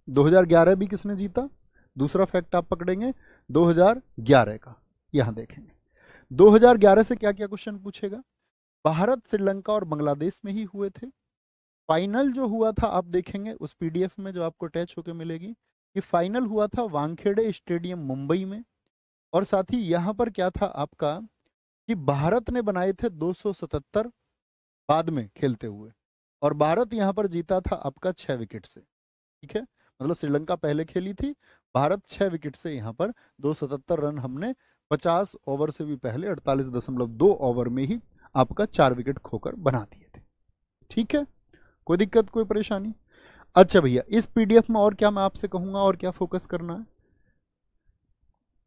2011 भी किसने जीता? दूसरा फैक्ट आप पकड़ेंगे 2011 का, यहां देखेंगे 2011 से क्या क्या क्वेश्चन पूछेगा। भारत, श्रीलंका और बांग्लादेश में ही हुए थे। फाइनल जो हुआ था आप देखेंगे उस पीडीएफ में जो आपको अटैच होकर मिलेगी, कि फाइनल हुआ था वानखेड़े स्टेडियम मुंबई में। और साथ ही यहां पर क्या था आपका, कि भारत ने बनाए थे 277 बाद में खेलते हुए, और भारत यहां पर जीता था आपका 6 विकेट से। ठीक है, मतलब श्रीलंका पहले खेली थी, भारत 6 विकेट से यहां पर 277 रन हमने 50 ओवर से भी पहले 48.2 ओवर में ही आपका 4 विकेट खोकर बना दिए थे। ठीक है, कोई दिक्कत कोई परेशानी? अच्छा भैया, इस पीडीएफ में और क्या मैं आपसे कहूंगा, और क्या फोकस करना है?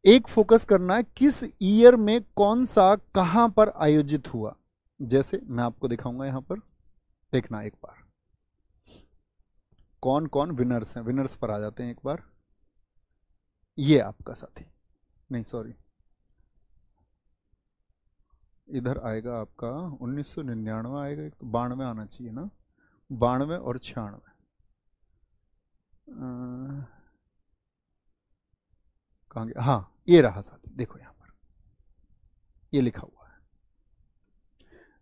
एक फोकस करना है किस ईयर में कौन सा कहां पर आयोजित हुआ। जैसे मैं आपको दिखाऊंगा यहां पर, देखना एक बार कौन कौन विनर्स हैं। विनर्स पर आ जाते हैं एक बार। ये आपका साथी, नहीं सॉरी, इधर आएगा आपका 1999 आएगा, एक तो 92 आना चाहिए ना, 92 और 96। कहाँ गया? हाँ ये रहा साथी, देखो यहां पर ये लिखा हुआ है।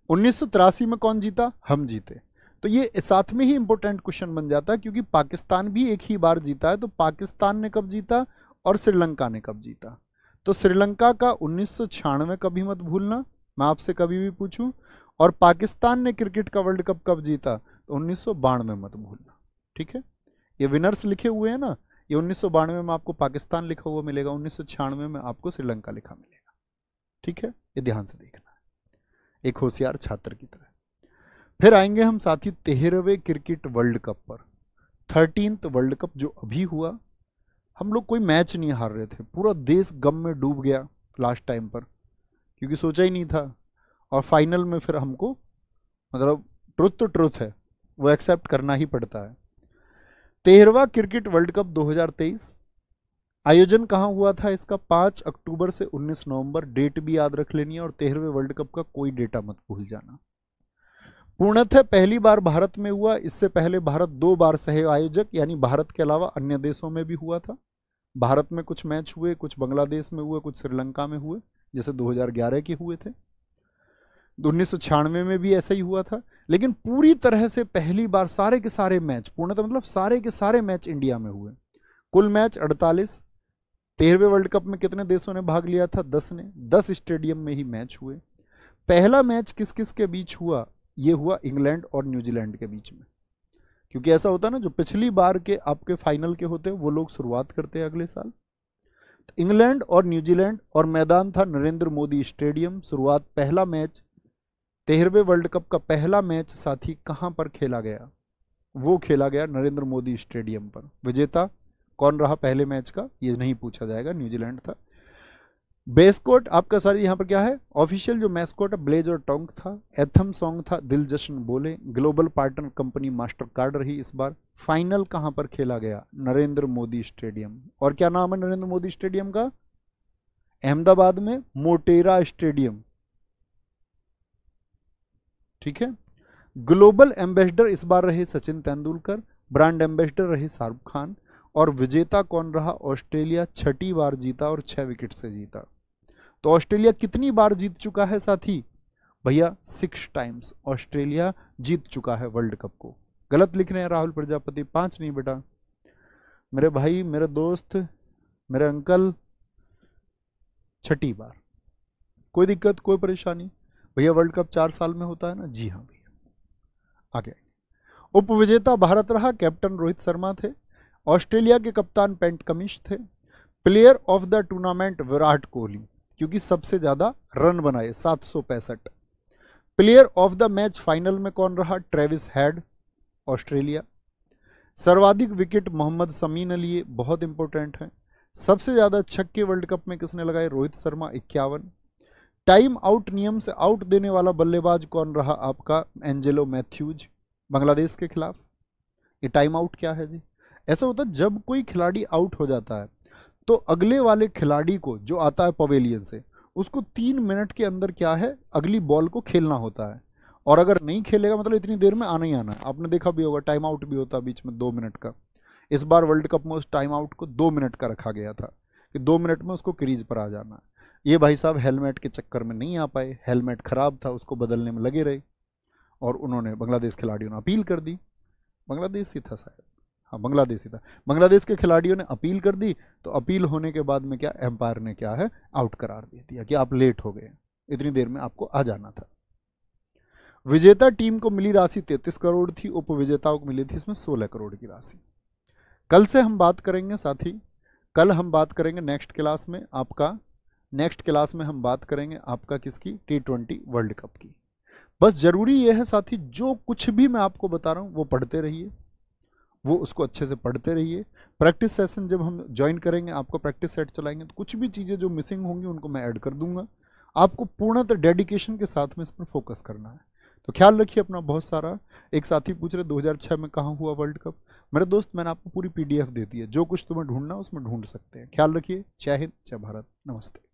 1983 में कौन जीता? हम जीते। तो ये साथ में ही इंपॉर्टेंट क्वेश्चन बन जाता है, क्योंकि पाकिस्तान भी एक ही बार जीता है। तो पाकिस्तान ने कब जीता और श्रीलंका ने कब जीता? तो श्रीलंका का 1996 कभी मत भूलना, मैं आपसे कभी भी पूछूं। और पाकिस्तान ने क्रिकेट का वर्ल्ड कप कब जीता? तो 1992 मत भूलना। ठीक है, ये विनर्स लिखे हुए हैं ना, ये 1992 में आपको पाकिस्तान लिखा हुआ मिलेगा, 1996 में आपको श्रीलंका लिखा मिलेगा। ठीक है, ये ध्यान से देखना है एक होशियार छात्र की तरह। फिर आएंगे हम साथी 13वें क्रिकेट वर्ल्ड कप पर। 13th वर्ल्ड कप जो अभी हुआ, हम लोग कोई मैच नहीं हार रहे थे, पूरा देश गम में डूब गया लास्ट टाइम पर, क्योंकि सोचा ही नहीं था। और फाइनल में फिर हमको, मतलब ट्रुथ तो ट्रुथ है, वो एक्सेप्ट करना ही पड़ता है। 13वां क्रिकेट वर्ल्ड कप 2023 आयोजन कहाँ हुआ था इसका? 5 अक्टूबर से 19 नवंबर। डेट भी याद रख लेनी है, और 13वें वर्ल्ड कप का कोई डेटा मत भूल जाना। पूर्णतः पहली बार भारत में हुआ, इससे पहले भारत 2 बार सह आयोजक, यानी भारत के अलावा अन्य देशों में भी हुआ था। भारत में कुछ मैच हुए, कुछ बांग्लादेश में हुए, कुछ श्रीलंका में हुए, जैसे 2011 के हुए थे। 1996 में भी ऐसा ही हुआ था। लेकिन पूरी तरह से पहली बार सारे के सारे मैच, पूर्णतः मतलब सारे के सारे मैच इंडिया में हुए। कुल मैच 48। 13वें वर्ल्ड कप में कितने देशों ने भाग लिया था? 10 ने। 10 स्टेडियम में ही मैच हुए। पहला मैच किस किस के बीच हुआ? ये हुआ इंग्लैंड और न्यूजीलैंड के बीच में, क्योंकि ऐसा होता है ना, जो पिछली बार के आपके फाइनल के होते हैं वो लोग शुरुआत करते हैं अगले साल। तो इंग्लैंड और न्यूजीलैंड, और मैदान था नरेंद्र मोदी स्टेडियम। शुरुआत, पहला मैच 13वें वर्ल्ड कप का पहला मैच साथी कहां पर खेला गया? वो खेला गया नरेंद्र मोदी स्टेडियम पर। विजेता कौन रहा पहले मैच का? ये नहीं पूछा जाएगा, न्यूजीलैंड था। बेस्कोट आपका सारी यहाँ पर क्या है? ऑफिशियल जो मैस्कोट है ब्लेज और टोंक था। एथम सॉन्ग था दिल जश्न बोले। Global partner company master card रही इस बार। फाइनल कहां पर खेला गया? नरेंद्र मोदी स्टेडियम। और क्या नाम है नरेंद्र मोदी स्टेडियम का? अहमदाबाद में मोटेरा स्टेडियम। ठीक है, ग्लोबल एम्बेसडर इस बार रहे सचिन तेंदुलकर, ब्रांड एम्बेसडर रहे शाहरुख खान, और विजेता कौन रहा? ऑस्ट्रेलिया 6ठी बार जीता और 6 विकेट से जीता। तो ऑस्ट्रेलिया कितनी बार जीत चुका है साथी? भैया 6 टाइम्स ऑस्ट्रेलिया जीत चुका है वर्ल्ड कप को। गलत लिख रहे हैं राहुल प्रजापति, 5 नहीं बेटा, मेरे भाई, मेरे दोस्त, मेरे अंकल, 6ठी बार। कोई दिक्कत कोई परेशानी? भैया वर्ल्ड कप 4 साल में होता है ना? जी हाँ भैया। आगे उपविजेता भारत रहा, कैप्टन रोहित शर्मा थे। ऑस्ट्रेलिया के कप्तान पेंट कमिंस थे। Player of the tournament Virat Kohli, क्योंकि सबसे ज्यादा रन बनाए 765। Player of the match final में कौन रहा? Travis head. ऑस्ट्रेलिया। सर्वाधिक विकेट मोहम्मद शमी ने लिए, बहुत इंपॉर्टेंट है। सबसे ज्यादा छक्के वर्ल्ड कप में किसने लगाए? रोहित शर्मा 51। टाइम आउट नियम से आउट देने वाला बल्लेबाज कौन रहा आपका? एंजेलो मैथ्यूज, बांग्लादेश के खिलाफ। ये टाइम आउट क्या है जी? ऐसा होता है जब कोई खिलाड़ी आउट हो जाता है तो अगले वाले खिलाड़ी को जो आता है पवेलियन से, उसको 3 मिनट के अंदर क्या है, अगली बॉल को खेलना होता है। और अगर नहीं खेलेगा मतलब इतनी देर में आना ही आना है। आपने देखा भी होगा टाइम आउट भी होता है बीच में 2 मिनट का। इस बार वर्ल्ड कप में उस टाइम आउट को 2 मिनट का रखा गया था कि 2 मिनट में उसको क्रीज पर आ जाना है। ये भाई साहब हेलमेट के चक्कर में नहीं आ पाए, हेलमेट खराब था, उसको बदलने में लगे रहे और उन्होंने, बांग्लादेश खिलाड़ियों ने अपील कर दी। बांग्लादेश ही था शायद, हाँ बांग्लादेश ही था। बांग्लादेश के खिलाड़ियों ने अपील कर दी, तो अपील होने के बाद में क्या, एम्पायर ने क्या है, आउट करार दे दिया कि आप लेट हो गए, इतनी देर में आपको आ जाना था। विजेता टीम को मिली राशि 33 करोड़ थी, उपविजेताओं को मिली थी इसमें 16 करोड़ की राशि। कल से हम बात करेंगे साथी, कल हम बात करेंगे नेक्स्ट क्लास में आपका, नेक्स्ट क्लास में हम बात करेंगे आपका किसकी? T20 वर्ल्ड कप की। बस जरूरी यह है साथी, जो कुछ भी मैं आपको बता रहा हूं वो पढ़ते रहिए, वो उसको अच्छे से पढ़ते रहिए। प्रैक्टिस सेशन जब हम ज्वाइन करेंगे, आपका प्रैक्टिस सेट चलाएंगे, तो कुछ भी चीज़ें जो मिसिंग होंगी उनको मैं ऐड कर दूंगा। आपको पूर्णतः डेडिकेशन के साथ में इस पर फोकस करना है। तो ख्याल रखिए अपना बहुत सारा। एक साथी पूछ रहे 2006 में कहाँ हुआ वर्ल्ड कप? मेरे दोस्त मैंने आपको पूरी PDF दे दी है, जो कुछ तुम्हें ढूंढना उसमें ढूंढ सकते हैं। ख्याल रखिए। जय हिंद, जय भारत, नमस्ते।